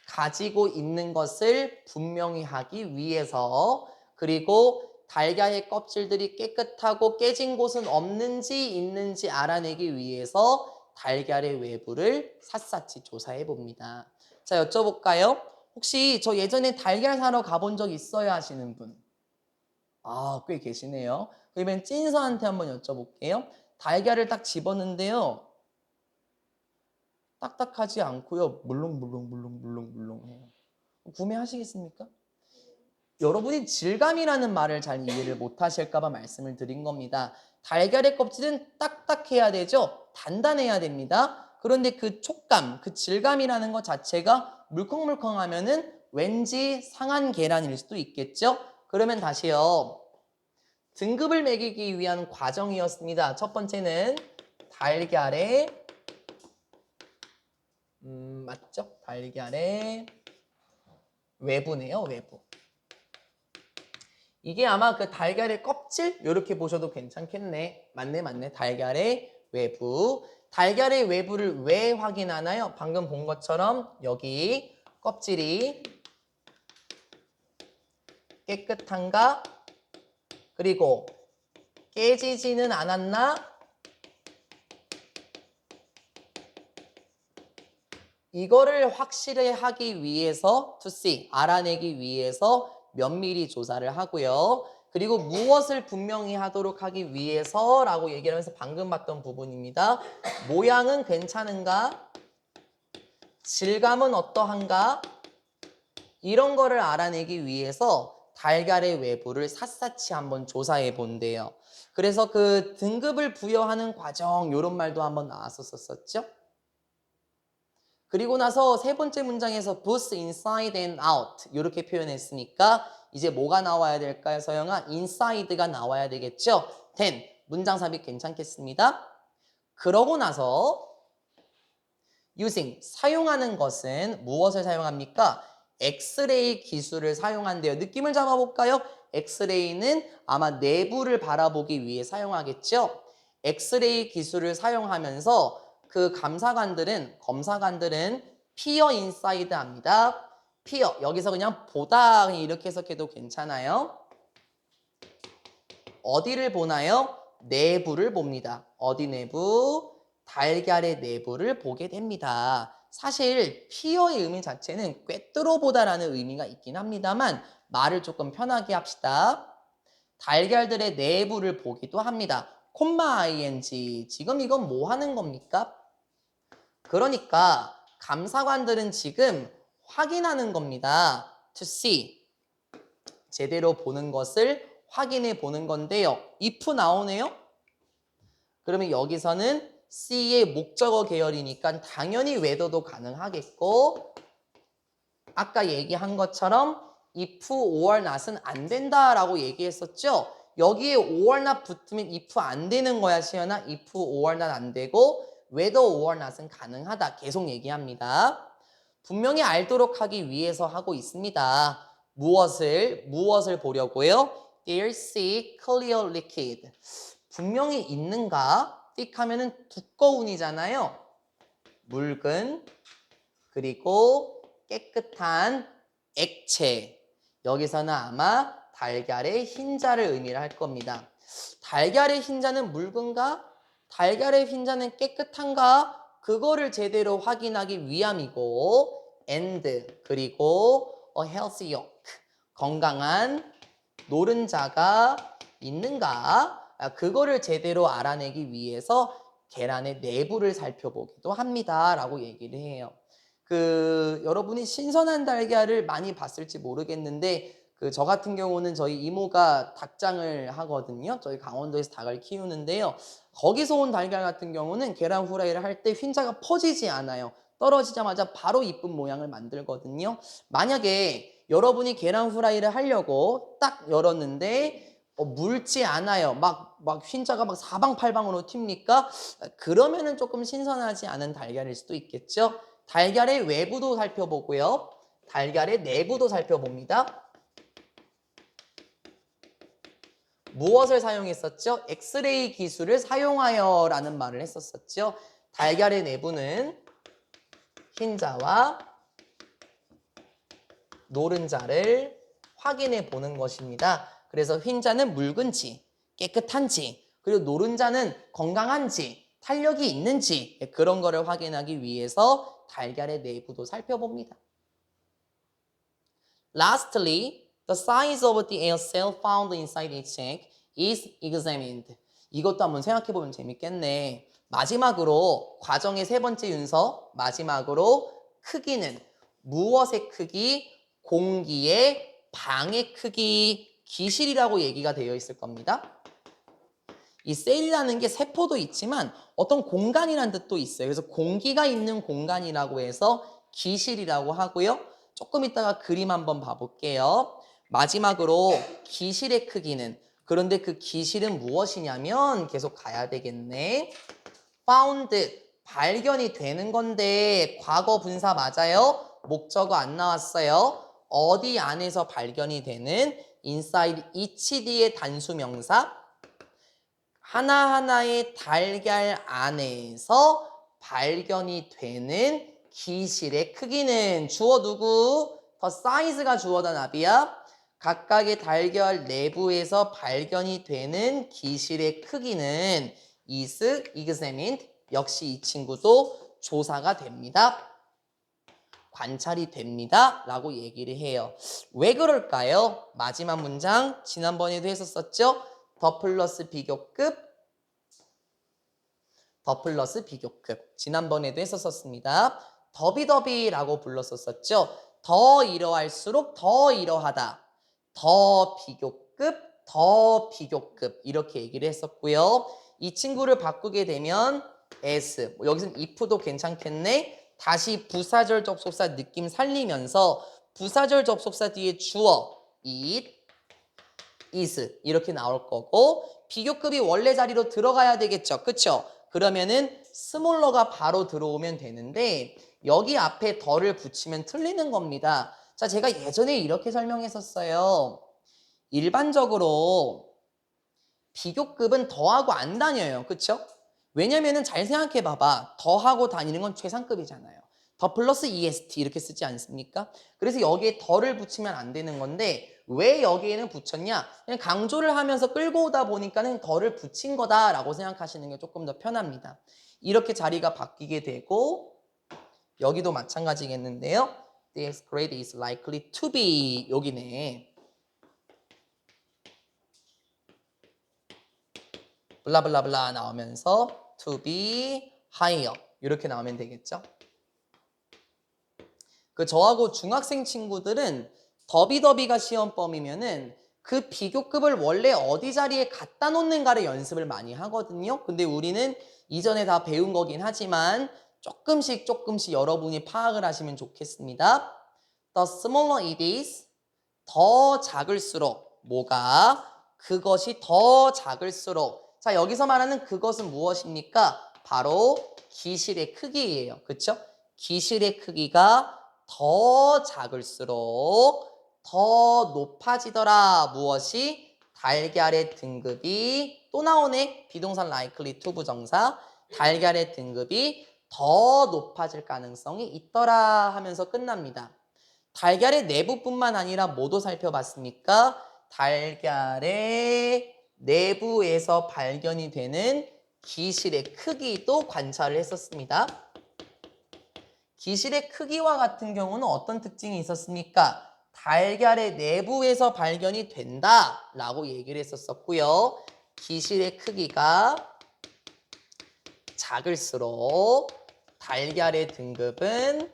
가지고 있는 것을 분명히 하기 위해서 그리고 달걀의 껍질들이 깨끗하고 깨진 곳은 없는지 있는지 알아내기 위해서 달걀의 외부를 샅샅이 조사해 봅니다. 자, 여쭤볼까요? 혹시 저 예전에 달걀 사러 가본 적 있어요 하시는 분? 아, 꽤 계시네요. 그러면 찐서한테 한번 여쭤볼게요. 달걀을 딱 집었는데요. 딱딱하지 않고요. 물렁물렁해요. 구매하시겠습니까? 여러분이 질감이라는 말을 잘 이해를 못 하실까 봐 말씀을 드린 겁니다. 달걀의 껍질은 딱딱해야 되죠? 단단해야 됩니다. 그런데 그 촉감, 그 질감이라는 것 자체가 물컹물컹하면은 왠지 상한 계란일 수도 있겠죠? 그러면 다시요. 등급을 매기기 위한 과정이었습니다. 첫 번째는 달걀의 맞죠? 달걀의 외부네요, 외부. 이게 아마 그 달걀의 껍질? 이렇게 보셔도 괜찮겠네. 맞네. 달걀의 외부. 달걀의 외부를 왜 확인하나요? 방금 본 것처럼 여기 껍질이 깨끗한가? 그리고 깨지지는 않았나? 이거를 확실히 하기 위해서 to see, 알아내기 위해서 면밀히 조사를 하고요. 그리고 무엇을 분명히 하도록 하기 위해서라고 얘기를 하면서 방금 봤던 부분입니다. 모양은 괜찮은가? 질감은 어떠한가? 이런 거를 알아내기 위해서 달걀의 외부를 샅샅이 한번 조사해 본대요. 그래서 그 등급을 부여하는 과정 이런 말도 한번 나왔었었죠. 그리고 나서 세 번째 문장에서 both inside and out 이렇게 표현했으니까 이제 뭐가 나와야 될까요, 서영아? inside가 나와야 되겠죠? then 문장 삽입 괜찮겠습니다. 그러고 나서 using 사용하는 것은 무엇을 사용합니까? 엑스레이 기술을 사용한대요. 느낌을 잡아볼까요? 엑스레이는 아마 내부를 바라보기 위해 사용하겠죠? 엑스레이 기술을 사용하면서 그 검사관들은 피어 인사이드 합니다. 피어, 여기서 그냥 보다 이렇게 해석해도 괜찮아요. 어디를 보나요? 내부를 봅니다. 어디 내부? 달걀의 내부를 보게 됩니다. 사실 피어의 의미 자체는 꿰뚫어보다라는 의미가 있긴 합니다만 말을 조금 편하게 합시다. 달걀들의 내부를 보기도 합니다. 콤마 ing. 지금 이건 뭐 하는 겁니까? 그러니까 감사관들은 지금 확인하는 겁니다. To see. 제대로 보는 것을 확인해 보는 건데요. if 나오네요. 그러면 여기서는 C의 목적어 계열이니까 당연히 whether도 가능하겠고 아까 얘기한 것처럼 if or not은 안 된다라고 얘기했었죠. 여기에 or not 붙으면 if 안 되는 거야, 시연아. if or not 안 되고 whether or not은 가능하다. 계속 얘기합니다. 분명히 알도록 하기 위해서 하고 있습니다. 무엇을 보려고요? There see clear liquid. 분명히 있는가? 띡 하면은 두꺼운이잖아요. 묽은 그리고 깨끗한 액체. 여기서는 아마 달걀의 흰자를 의미를 할 겁니다. 달걀의 흰자는 묽은가? 달걀의 흰자는 깨끗한가? 그거를 제대로 확인하기 위함이고 and 그리고 a healthy yolk. 건강한 노른자가 있는가? 그거를 제대로 알아내기 위해서 계란의 내부를 살펴보기도 합니다. 라고 얘기를 해요. 여러분이 신선한 달걀을 많이 봤을지 모르겠는데 저 같은 경우는 저희 이모가 닭장을 하거든요. 저희 강원도에서 닭을 키우는데요. 거기서 온 달걀 같은 경우는 계란 후라이를 할 때 흰자가 퍼지지 않아요. 떨어지자마자 바로 이쁜 모양을 만들거든요. 만약에 여러분이 계란 후라이를 하려고 딱 열었는데 묽지 않아요. 막 흰자가 막 사방팔방으로 튑니까? 그러면은 조금 신선하지 않은 달걀일 수도 있겠죠. 달걀의 외부도 살펴보고요. 달걀의 내부도 살펴봅니다. 무엇을 사용했었죠? 엑스레이 기술을 사용하여 라는 말을 했었었죠. 달걀의 내부는 흰자와 노른자를 확인해 보는 것입니다. 그래서 흰자는 묽은지, 깨끗한지, 그리고 노른자는 건강한지, 탄력이 있는지 그런 거를 확인하기 위해서 달걀의 내부도 살펴봅니다. Lastly, the size of the air cell found inside each egg is examined. 이것도 한번 생각해보면 재밌겠네. 마지막으로 과정의 세 번째 윤서, 마지막으로 크기는 무엇의 크기? 공기의 방의 크기, 기실이라고 얘기가 되어 있을 겁니다. 이 셀이라는 게 세포도 있지만 어떤 공간이라는 뜻도 있어요. 그래서 공기가 있는 공간이라고 해서 기실이라고 하고요. 조금 이따가 그림 한번 봐볼게요. 마지막으로 기실의 크기는, 그런데 그 기실은 무엇이냐면 계속 가야 되겠네. found, 발견이 되는 건데 과거 분사 맞아요? 목적어 안 나왔어요. 어디 안에서 발견이 되는 inside each 뒤의 단수명사 하나하나의 달걀 안에서 발견이 되는 기실의 크기는 주어 누구? 더 사이즈가 주어다 나비야. 각각의 달걀 내부에서 발견이 되는 기실의 크기는 is examined. 역시 이 친구도 조사가 됩니다. 관찰이 됩니다. 라고 얘기를 해요. 왜 그럴까요? 마지막 문장 지난번에도 했었었죠? 더 플러스 비교급, 더 플러스 비교급. 지난번에도 했었습니다. 더비더비라고 불렀었죠. 더 이러할수록 더 이러하다. 더 비교급, 더 비교급 이렇게 얘기를 했었고요. 이 친구를 바꾸게 되면 as, 여기서는 if도 괜찮겠네. 다시 부사절 접속사 느낌 살리면서 부사절 접속사 뒤에 주어 it, is 이렇게 나올 거고 비교급이 원래 자리로 들어가야 되겠죠. 그쵸? 그러면은 스몰러가 바로 들어오면 되는데 여기 앞에 더를 붙이면 틀리는 겁니다. 자, 제가 예전에 이렇게 설명했었어요. 일반적으로 비교급은 더하고 안 다녀요. 그쵸? 왜냐면은 잘 생각해 봐봐. 더하고 다니는 건 최상급이잖아요. 더 플러스 EST 이렇게 쓰지 않습니까? 그래서 여기에 더를 붙이면 안 되는 건데 왜 여기에는 붙였냐? 그냥 강조를 하면서 끌고 오다 보니까는 더를 붙인 거다라고 생각하시는 게 조금 더 편합니다. 이렇게 자리가 바뀌게 되고 여기도 마찬가지겠는데요. The X grade is likely to be 여기네. 블라블라블라 나오면서 to be higher 이렇게 나오면 되겠죠. 그 저하고 중학생 친구들은 더비더비가 시험범이면은 그 비교급을 원래 어디 자리에 갖다 놓는가를 연습을 많이 하거든요. 근데 우리는 이전에 다 배운 거긴 하지만 조금씩 여러분이 파악을 하시면 좋겠습니다. The smaller it is, 더 작을수록 뭐가? 그것이 더 작을수록 자 여기서 말하는 그것은 무엇입니까? 바로 기실의 크기예요. 그렇죠? 기실의 크기가 더 작을수록 더 높아지더라. 무엇이? 달걀의 등급이 또 나오네. 비동사 likely to 부정사 달걀의 등급이 더 높아질 가능성이 있더라 하면서 끝납니다. 달걀의 내부뿐만 아니라 뭐도 살펴봤습니까? 달걀의 내부에서 발견이 되는 기실의 크기도 관찰을 했었습니다. 기실의 크기와 같은 경우는 어떤 특징이 있었습니까? 달걀의 내부에서 발견이 된다라고 얘기를 했었고요. 기실의 크기가 작을수록 달걀의 등급은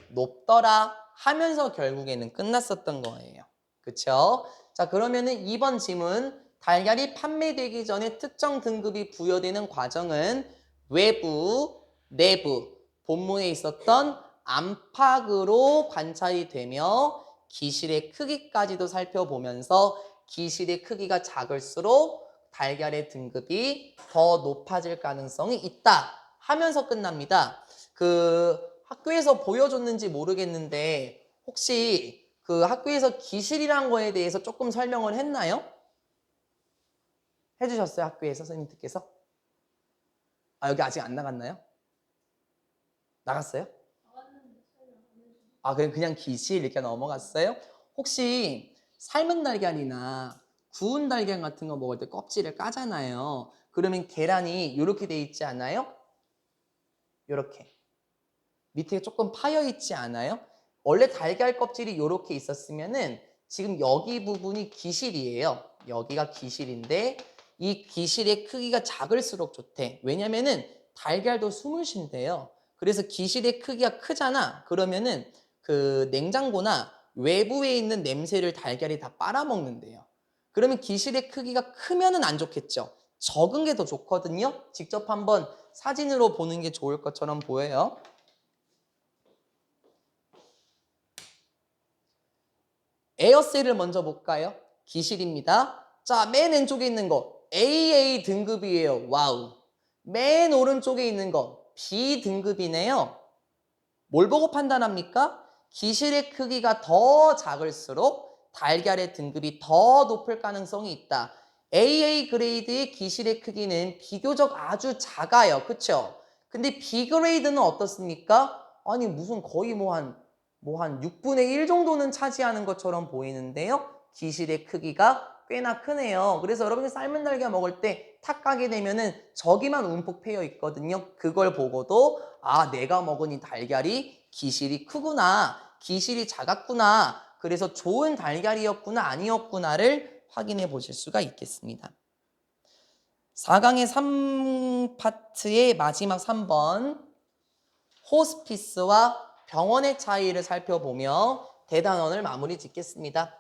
높더라 하면서 결국에는 끝났었던 거예요. 그쵸? 자, 그러면은 2번 지문 달걀이 판매되기 전에 특정 등급이 부여되는 과정은 외부, 내부, 본문에 있었던 안팎으로 관찰이 되며 기실의 크기까지도 살펴보면서 기실의 크기가 작을수록 달걀의 등급이 더 높아질 가능성이 있다 하면서 끝납니다. 학교에서 보여줬는지 모르겠는데 혹시 그 학교에서 기실이란 거에 대해서 조금 설명을 했나요? 해주셨어요? 학교에서 선생님들께서? 아 여기 아직 안 나갔나요? 나갔어요? 아 그냥 기실 이렇게 넘어갔어요? 혹시 삶은 달걀이나 구운 달걀 같은 거 먹을 때 껍질을 까잖아요. 그러면 계란이 이렇게 돼 있지 않아요? 이렇게 밑에 조금 파여 있지 않아요? 원래 달걀 껍질이 이렇게 있었으면은 지금 여기 부분이 기실이에요. 여기가 기실인데 이 기실의 크기가 작을수록 좋대. 왜냐면은 달걀도 숨을 쉰대요. 그래서 기실의 크기가 크잖아. 그러면은 그 냉장고나 외부에 있는 냄새를 달걀이 다 빨아먹는데요. 그러면 기실의 크기가 크면은 안 좋겠죠. 적은 게 더 좋거든요. 직접 한번 사진으로 보는 게 좋을 것처럼 보여요. 에어셀을 먼저 볼까요? 기실입니다. 자, 맨 왼쪽에 있는 거 AA 등급이에요. 와우. 맨 오른쪽에 있는 거 B 등급이네요. 뭘 보고 판단합니까? 기실의 크기가 더 작을수록 달걀의 등급이 더 높을 가능성이 있다. AA 그레이드의 기실의 크기는 비교적 아주 작아요. 그쵸? 근데 B 그레이드는 어떻습니까? 아니 무슨 거의 한 6분의 1 정도는 차지하는 것처럼 보이는데요. 기실의 크기가 꽤나 크네요. 그래서 여러분이 삶은 달걀 먹을 때 탁 가게 되면은 저기만 움푹 패여 있거든요. 그걸 보고도 아 내가 먹은 이 달걀이 기실이 크구나. 기실이 작았구나. 그래서 좋은 달걀이었구나 아니었구나를 확인해 보실 수가 있겠습니다. 4강의 3파트의 마지막 3번 호스피스와 병원의 차이를 살펴보며 대단원을 마무리 짓겠습니다.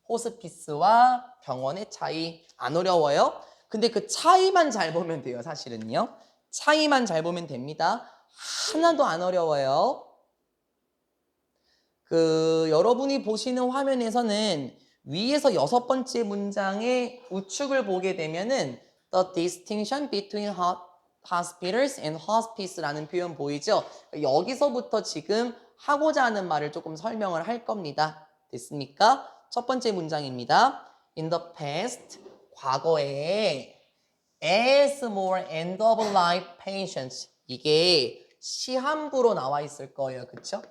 호스피스와 병원의 차이 안 어려워요? 근데 그 차이만 잘 보면 돼요. 사실은요. 차이만 잘 보면 됩니다. 하나도 안 어려워요. 여러분이 보시는 화면에서는 위에서 6번째 문장의 우측을 보게 되면은 The distinction between hot hospitals and hospice라는 표현 보이죠? 여기서부터 지금 하고자 하는 말을 조금 설명을 할 겁니다. 됐습니까? 첫 번째 문장입니다. In the past, 과거에 as more end-of-life patients 이게 시한부로 나와 있을 거예요. 그쵸?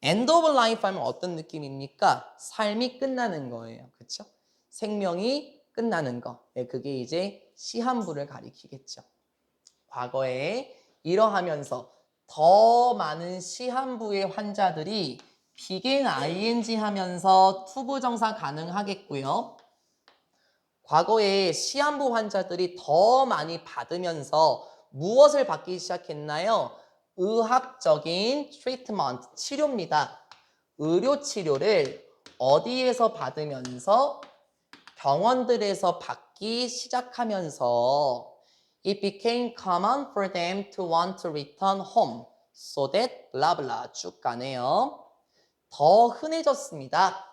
end of life 하면 어떤 느낌입니까? 삶이 끝나는 거예요. 그쵸? 생명이 끝나는 거. 네, 그게 이제 시한부를 가리키겠죠. 과거에 이러하면서 더 많은 시한부의 환자들이 begin ing 하면서 투부정사 가능하겠고요. 과거에 시한부 환자들이 더 많이 받으면서 무엇을 받기 시작했나요? 의학적인 트리트먼트, 치료입니다. 의료 치료를 어디에서 받으면서 병원들에서 받기 시작하면서 It became common for them to want to return home so that blah blah 쭉 가네요. 더 흔해졌습니다.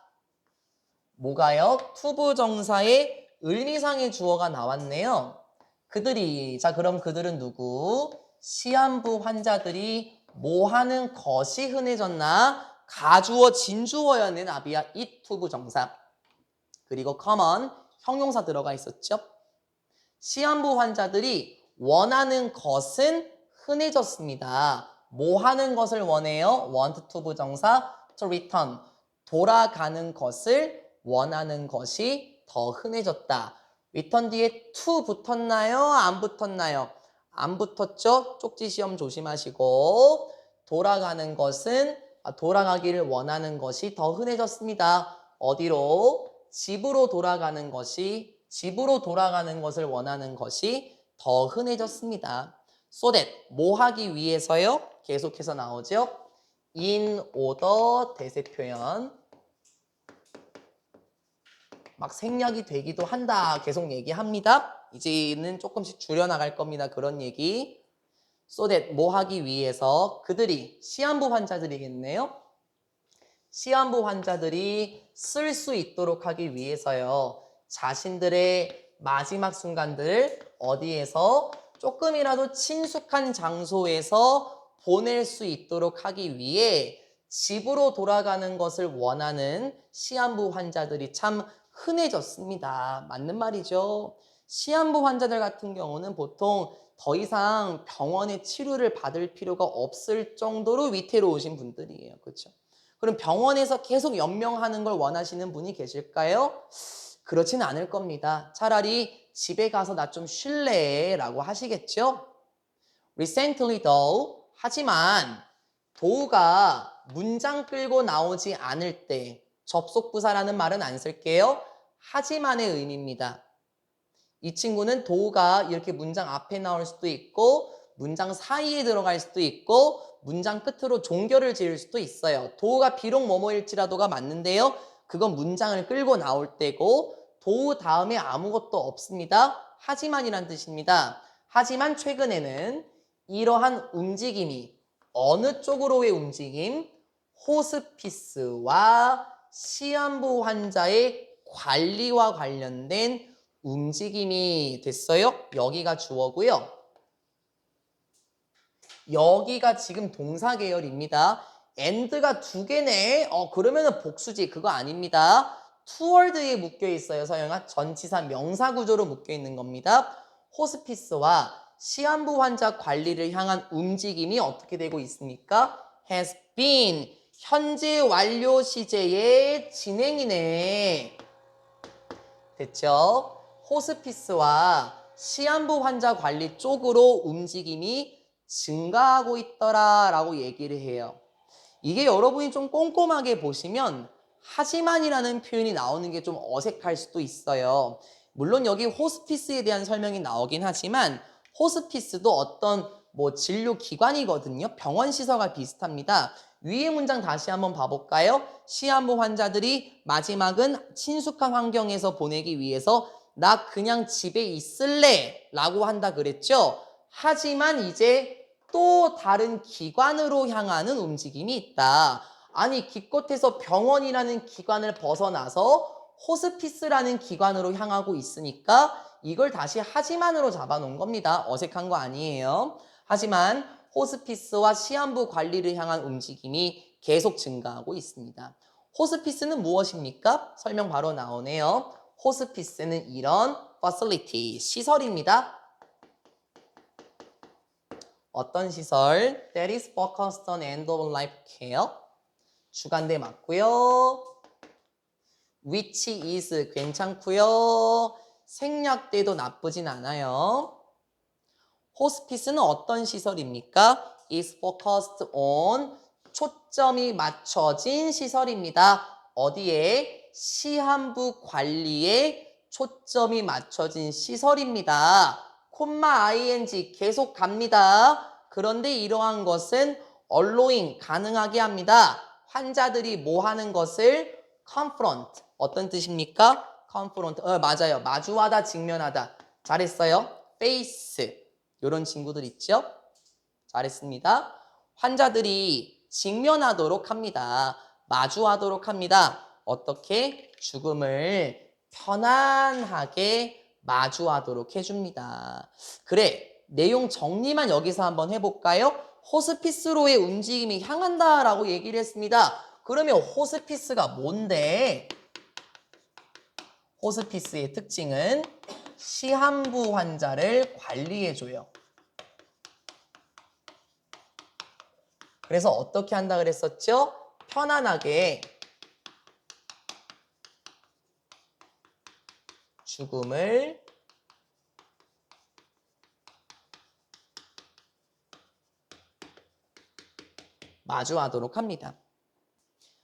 뭐가요? 투부정사의 의미상의 주어가 나왔네요. 그들이, 자 그럼 그들은 누구? 시한부 환자들이 뭐 하는 것이 흔해졌나? 가주어, 진주어였는 아비아 이 투부정사. 그리고 common, 형용사 들어가 있었죠. 시한부 환자들이 원하는 것은 흔해졌습니다. 뭐 하는 것을 원해요? want to 부정사 to return. 돌아가는 것을 원하는 것이 더 흔해졌다. return 뒤에 to 붙었나요? 안 붙었나요? 안 붙었죠? 쪽지 시험 조심하시고 돌아가는 것은 돌아가기를 원하는 것이 더 흔해졌습니다. 어디로? 집으로 돌아가는 것을 원하는 것이 더 흔해졌습니다. So that 뭐 하기 위해서요? 계속해서 나오죠. in order 대세 표현. 막 생략이 되기도 한다. 계속 얘기합니다. 이제는 조금씩 줄여나갈 겁니다. 그런 얘기. So that 뭐 하기 위해서 그들이 시한부 환자들이겠네요. 시한부 환자들이 쓸 수 있도록 하기 위해서요. 자신들의 마지막 순간들 어디에서 조금이라도 친숙한 장소에서 보낼 수 있도록 하기 위해 집으로 돌아가는 것을 원하는 시한부 환자들이 참 흔해졌습니다. 맞는 말이죠. 시한부 환자들 같은 경우는 보통 더 이상 병원의 치료를 받을 필요가 없을 정도로 위태로우신 분들이에요. 그렇죠? 그럼 병원에서 계속 연명하는 걸 원하시는 분이 계실까요? 그렇진 않을 겁니다. 차라리 집에 가서 나 좀 쉴래 라고 하시겠죠? Recently though, 하지만 도우가 문장 끌고 나오지 않을 때 접속부사라는 말은 안 쓸게요. 하지만의 의미입니다. 이 친구는 도우가 이렇게 문장 앞에 나올 수도 있고 문장 사이에 들어갈 수도 있고 문장 끝으로 종결을 지을 수도 있어요. 도우가 비록 뭐뭐일지라도가 맞는데요. 그건 문장을 끌고 나올 때고 도우 다음에 아무것도 없습니다. 하지만이란 뜻입니다. 하지만 최근에는 이러한 움직임이 어느 쪽으로의 움직임? 호스피스와 시한부 환자의 관리와 관련된 움직임이 됐어요. 여기가 주어고요. 여기가 지금 동사 계열입니다. and가 두 개네. 그러면은 복수지. 그거 아닙니다. toward에 묶여 있어요. 서영아. 전치사 명사 구조로 묶여 있는 겁니다. 호스피스와 시한부 환자 관리를 향한 움직임이 어떻게 되고 있습니까? has been. 현재 완료 시제의 진행이네. 됐죠? 호스피스와 시한부 환자 관리 쪽으로 움직임이 증가하고 있더라 라고 얘기를 해요. 이게 여러분이 좀 꼼꼼하게 보시면 하지만이라는 표현이 나오는 게 좀 어색할 수도 있어요. 물론 여기 호스피스에 대한 설명이 나오긴 하지만 호스피스도 어떤 진료기관이거든요. 병원 시설과 비슷합니다. 위의 문장 다시 한번 봐볼까요? 시한부 환자들이 마지막은 친숙한 환경에서 보내기 위해서 나 그냥 집에 있을래 라고 한다 그랬죠. 하지만 이제 또 다른 기관으로 향하는 움직임이 있다. 아니 기껏해서 병원이라는 기관을 벗어나서 호스피스라는 기관으로 향하고 있으니까 이걸 다시 하지만으로 잡아놓은 겁니다. 어색한 거 아니에요. 하지만 호스피스와 시한부 관리를 향한 움직임이 계속 증가하고 있습니다. 호스피스는 무엇입니까? 설명 바로 나오네요. 호스피스는 이런 facility, 시설입니다. 어떤 시설? That is focused on end of life care. 주간대 맞고요. Which is 괜찮고요. 생략돼도 나쁘진 않아요. 호스피스는 어떤 시설입니까? is focused on 초점이 맞춰진 시설입니다. 어디에? 시한부 관리에 초점이 맞춰진 시설입니다. 콤마 ing 계속 갑니다. 그런데 이러한 것은 allowing 가능하게 합니다. 환자들이 뭐 하는 것을 confront 어떤 뜻입니까? confront 맞아요. 마주하다 직면하다. 잘했어요. face 이런 친구들 있죠? 잘했습니다. 환자들이 직면하도록 합니다. 마주하도록 합니다. 어떻게? 죽음을 편안하게 마주하도록 해줍니다. 그래, 내용 정리만 여기서 한번 해볼까요? 호스피스로의 움직임이 향한다라고 얘기를 했습니다. 그러면 호스피스가 뭔데? 호스피스의 특징은 시한부 환자를 관리해줘요. 그래서 어떻게 한다 그랬었죠? 편안하게 죽음을 마주하도록 합니다.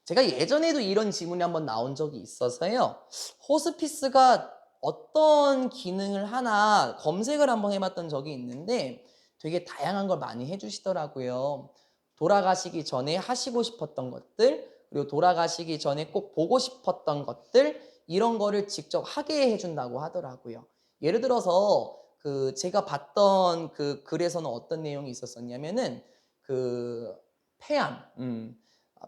제가 예전에도 이런 질문이 한번 나온 적이 있어서요. 호스피스가 어떤 기능을 하나 검색을 한번 해봤던 적이 있는데 되게 다양한 걸 많이 해주시더라고요. 돌아가시기 전에 하시고 싶었던 것들, 그리고 돌아가시기 전에 꼭 보고 싶었던 것들, 이런 거를 직접 하게 해준다고 하더라고요. 예를 들어서 제가 봤던 그 글에서는 어떤 내용이 있었었냐면은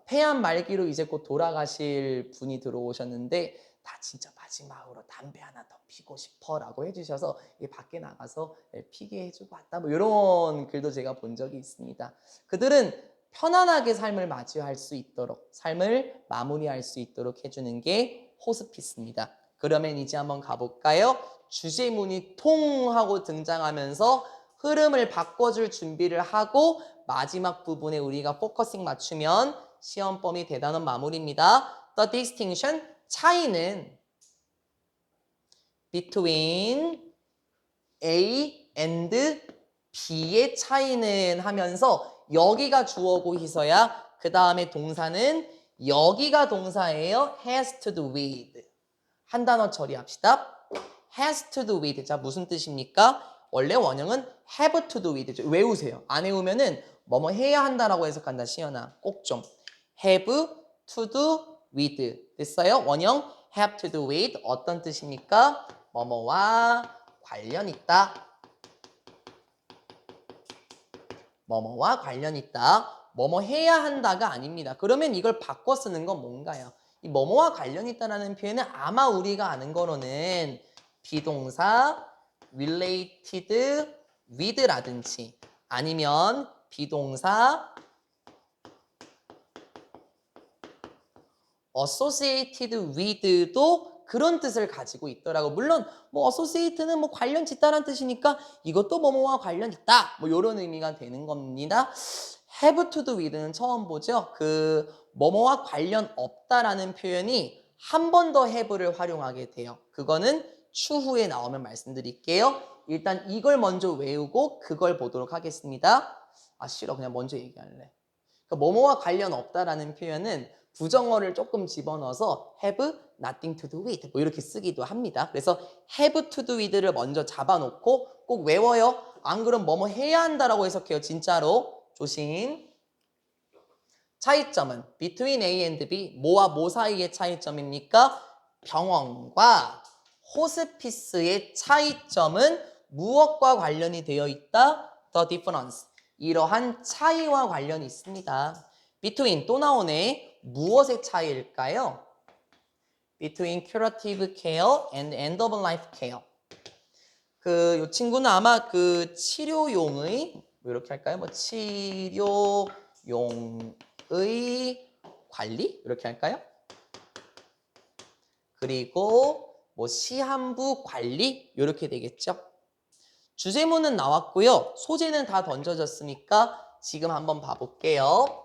폐암 말기로 이제 곧 돌아가실 분이 들어오셨는데 나 진짜 마지막으로 담배 하나 더 피고 싶어라고 해주셔서 밖에 나가서 피게 해주고 왔다. 뭐 이런 글도 제가 본 적이 있습니다. 그들은 편안하게 삶을 맞이할 수 있도록, 삶을 마무리할 수 있도록 해주는 게 호스피스입니다. 그러면 이제 한번 가볼까요? 주제문이 통 하고 등장하면서 흐름을 바꿔줄 준비를 하고 마지막 부분에 우리가 포커싱 맞추면 시험 범위 대단원 마무리입니다. The distinction, 차이는 between A and B의 차이는 하면서 여기가 주어고 희서야 그 다음에 동사는 여기가 동사예요. has to do with. 한 단어 처리합시다. has to do with. 자, 무슨 뜻입니까? 원래 원형은 have to do with. 외우세요. 안 외우면은 뭐뭐 해야 한다라고 해석한다. 시연아. 꼭 좀. have to do with. 됐어요? 원형 have to do with. 어떤 뜻입니까? 뭐뭐와 관련 있다. 뭐뭐와 관련 있다. 뭐뭐 해야 한다가 아닙니다. 그러면 이걸 바꿔 쓰는 건 뭔가요? 이 뭐뭐와 관련 있다라는 표현은 아마 우리가 아는 거로는 비동사 related with라든지 아니면 비동사 associated with도 그런 뜻을 가지고 있더라고. 물론 뭐 associate는 뭐 관련 짓다라는 뜻이니까 이것도 뭐뭐와 관련 있다. 뭐 이런 의미가 되는 겁니다. have to do with는 처음 보죠. 뭐뭐와 관련 없다라는 표현이 한 번 더 have를 활용하게 돼요. 그거는 추후에 나오면 말씀드릴게요. 일단 이걸 먼저 외우고 그걸 보도록 하겠습니다. 아 싫어. 그냥 먼저 얘기할래. 그러니까 뭐뭐와 관련 없다라는 표현은 부정어를 조금 집어넣어서 have nothing to do with 뭐 이렇게 쓰기도 합니다. 그래서 have to do with를 먼저 잡아놓고 꼭 외워요. 안 그럼 뭐뭐 해야 한다라고 해석해요. 진짜로. 조심. 차이점은 between A and B 뭐와 뭐 사이의 차이점입니까? 병원과 호스피스의 차이점은 무엇과 관련이 되어 있다? The difference. 이러한 차이와 관련이 있습니다. between 또 나오네. 무엇의 차이일까요? between curative care and end of life care. 요 친구는 아마 그 치료용의 뭐 이렇게 할까요? 뭐 치료용의 관리 이렇게 할까요? 그리고 뭐 시한부 관리 이렇게 되겠죠. 주제문은 나왔고요. 소재는 다 던져졌으니까 지금 한번 봐볼게요.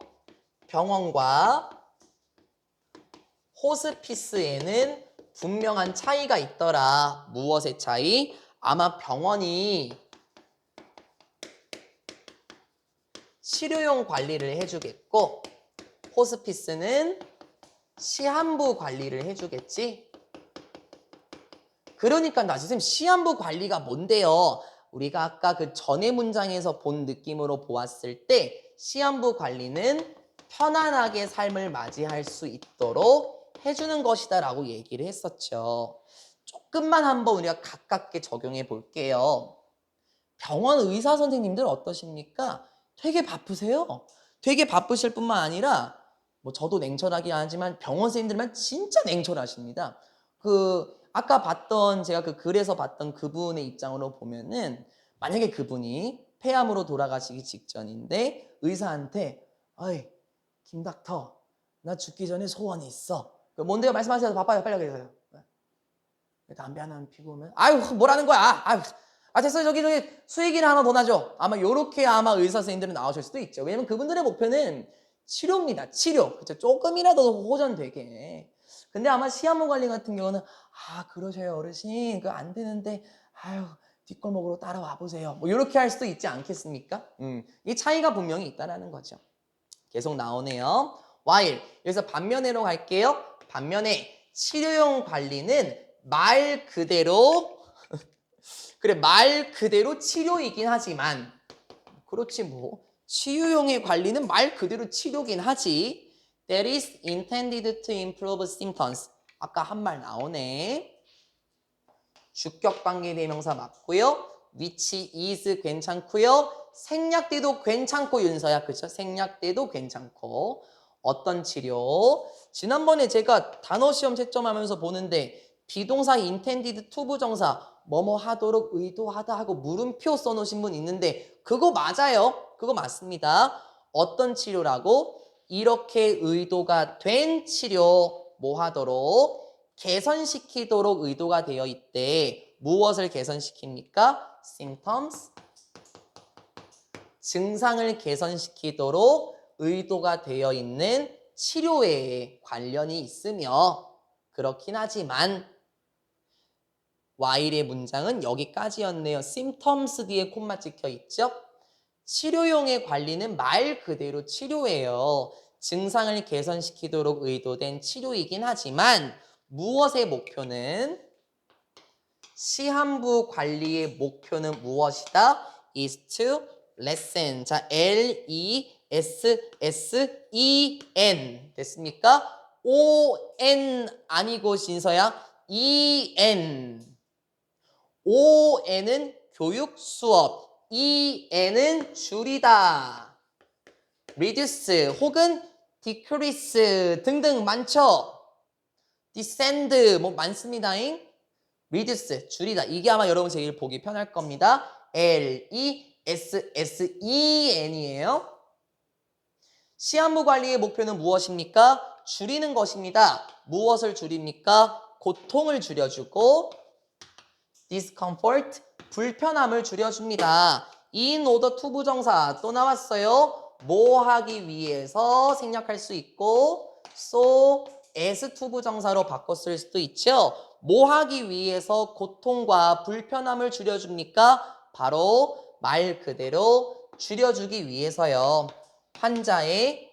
병원과 호스피스에는 분명한 차이가 있더라. 무엇의 차이? 아마 병원이 치료용 관리를 해주겠고 호스피스는 시한부 관리를 해주겠지. 그러니까 나 선생님 시한부 관리가 뭔데요? 우리가 아까 그 전의 문장에서 본 느낌으로 보았을 때 시한부 관리는 편안하게 삶을 맞이할 수 있도록 해주는 것이다 라고 얘기를 했었죠. 조금만 한번 우리가 가깝게 적용해 볼게요. 병원 의사 선생님들 어떠십니까? 되게 바쁘세요. 되게 바쁘실 뿐만 아니라 뭐 저도 냉철하게 하지만 병원 선생님들만 진짜 냉철하십니다. 아까 봤던 제가 그 글에서 봤던 그분의 입장으로 보면은 만약에 그분이 폐암으로 돌아가시기 직전인데 의사한테 어이 김 닥터 나 죽기 전에 소원이 있어. 뭔데요? 말씀하세요. 바빠요. 빨리 하세요. 담배 하나 피고 오면 아유 뭐라는 거야. 아유 됐어요. 저기 수익이나 하나 더 나죠. 아마 요렇게 아마 의사 선생님들은 나오실 수도 있죠. 왜냐면 그분들의 목표는 치료입니다. 치료. 그쵸? 조금이라도 호전되게. 근데 아마 시한부 관리 같은 경우는 그러셔요 어르신. 그거 안 되는데 아유 뒷골목으로 따라와 보세요. 뭐 이렇게 할 수도 있지 않겠습니까? 이 차이가 분명히 있다라는 거죠. 계속 나오네요. while 여기서 반면에로 갈게요. 반면에 치료용 관리는 말 그대로 그래 말 그대로 치료이긴 하지만 그렇지 뭐 치유용의 관리는 말 그대로 치료긴 하지. That is intended to improve symptoms. 아까 한 말 나오네. 주격관계 대명사 맞고요. which is 괜찮고요. 생략돼도 괜찮고 윤서야. 그죠? 생략돼도 괜찮고. 어떤 치료? 지난번에 제가 단어 시험 채점하면서 보는데 비동사 intended to 부정사 뭐뭐 하도록 의도하다 하고 물음표 써놓으신 분 있는데 그거 맞아요. 그거 맞습니다. 어떤 치료라고? 이렇게 의도가 된 치료 뭐 하도록? 개선시키도록 의도가 되어 있대. 무엇을 개선시킵니까? symptoms. 증상을 개선시키도록 의도가 되어 있는 치료에 관련이 있으며 그렇긴 하지만 while의 문장은 여기까지였네요. symptoms 뒤에 콤마 찍혀 있죠? 치료용의 관리는 말 그대로 치료예요. 증상을 개선시키도록 의도된 치료이긴 하지만 무엇의 목표는? 시한부 관리의 목표는 무엇이다? is to lessen. 자, L-E-S-S-E-N 됐습니까? O-N 아니고 진서야 E-N. O-N은 교육 수업, E-N은 줄이다. reduce 혹은 decrease 등등 많죠? descend 뭐 많습니다잉. reduce 줄이다. 이게 아마 여러분 제일 보기 편할 겁니다. L-E-S-S-E-N이에요. 시한부 관리의 목표는 무엇입니까? 줄이는 것입니다. 무엇을 줄입니까? 고통을 줄여주고 discomfort, 불편함을 줄여줍니다. in order to 부정사 또 나왔어요. 뭐 하기 위해서 생략할 수 있고 so as to 부정사로 바꿨을 수도 있죠. 뭐 하기 위해서 고통과 불편함을 줄여줍니까? 바로 말 그대로 줄여주기 위해서요. 환자의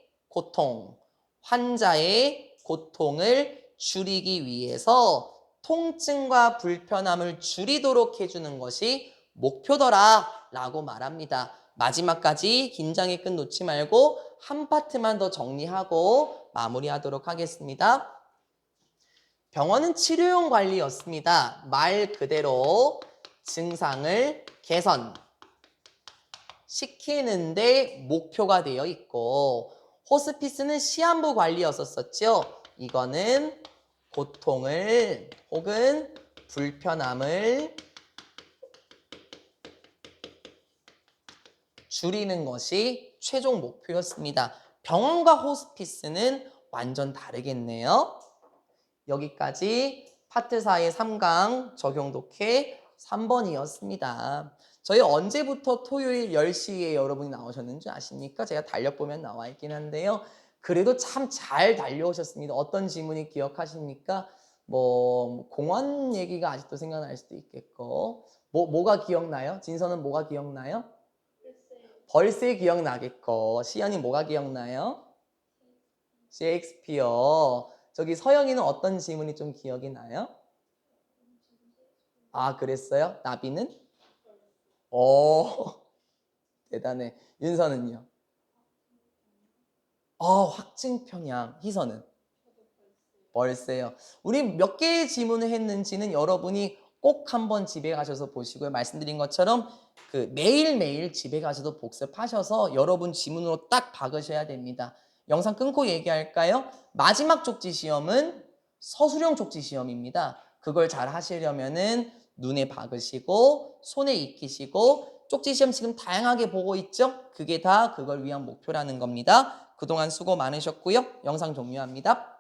고통을 줄이기 위해서 통증과 불편함을 줄이도록 해주는 것이 목표더라 라고 말합니다. 마지막까지 긴장의 끈 놓지 말고 한 파트만 더 정리하고 마무리하도록 하겠습니다. 병원은 치료용 관리였습니다. 말 그대로 증상을 개선시키는데 목표가 되어 있고 호스피스는 시한부 관리였었죠. 이거는 고통을 혹은 불편함을 줄이는 것이 최종 목표였습니다. 병원과 호스피스는 완전 다르겠네요. 여기까지 파트 4의 3강 적용 독해 3번이었습니다. 저희 언제부터 토요일 10시에 여러분이 나오셨는지 아십니까? 제가 달력보면 나와 있긴 한데요. 그래도 참 잘 달려오셨습니다. 어떤 지문이 기억하십니까? 뭐 공원 얘기가 아직도 생각날 수도 있겠고 뭐가 기억나요? 진서는 뭐가 기억나요? 벌새 기억나겠고 시연이 뭐가 기억나요? 셰익스피어. 저기 서영이는 어떤 지문이 좀 기억이 나요? 아, 그랬어요? 나비는? 오, 대단해. 윤서는요? 확증평양. 희서는? 벌써요. 우리 몇 개의 지문을 했는지는 여러분이 꼭 한번 집에 가셔서 보시고요. 말씀드린 것처럼 그 매일매일 집에 가셔서 복습하셔서 여러분 지문으로 딱 박으셔야 됩니다. 영상 끊고 얘기할까요? 마지막 쪽지 시험은 서술형 쪽지 시험입니다. 그걸 잘 하시려면은 눈에 박으시고 손에 익히시고 쪽지 시험 지금 다양하게 보고 있죠? 그게 다 그걸 위한 목표라는 겁니다. 그동안 수고 많으셨고요. 영상 종료합니다.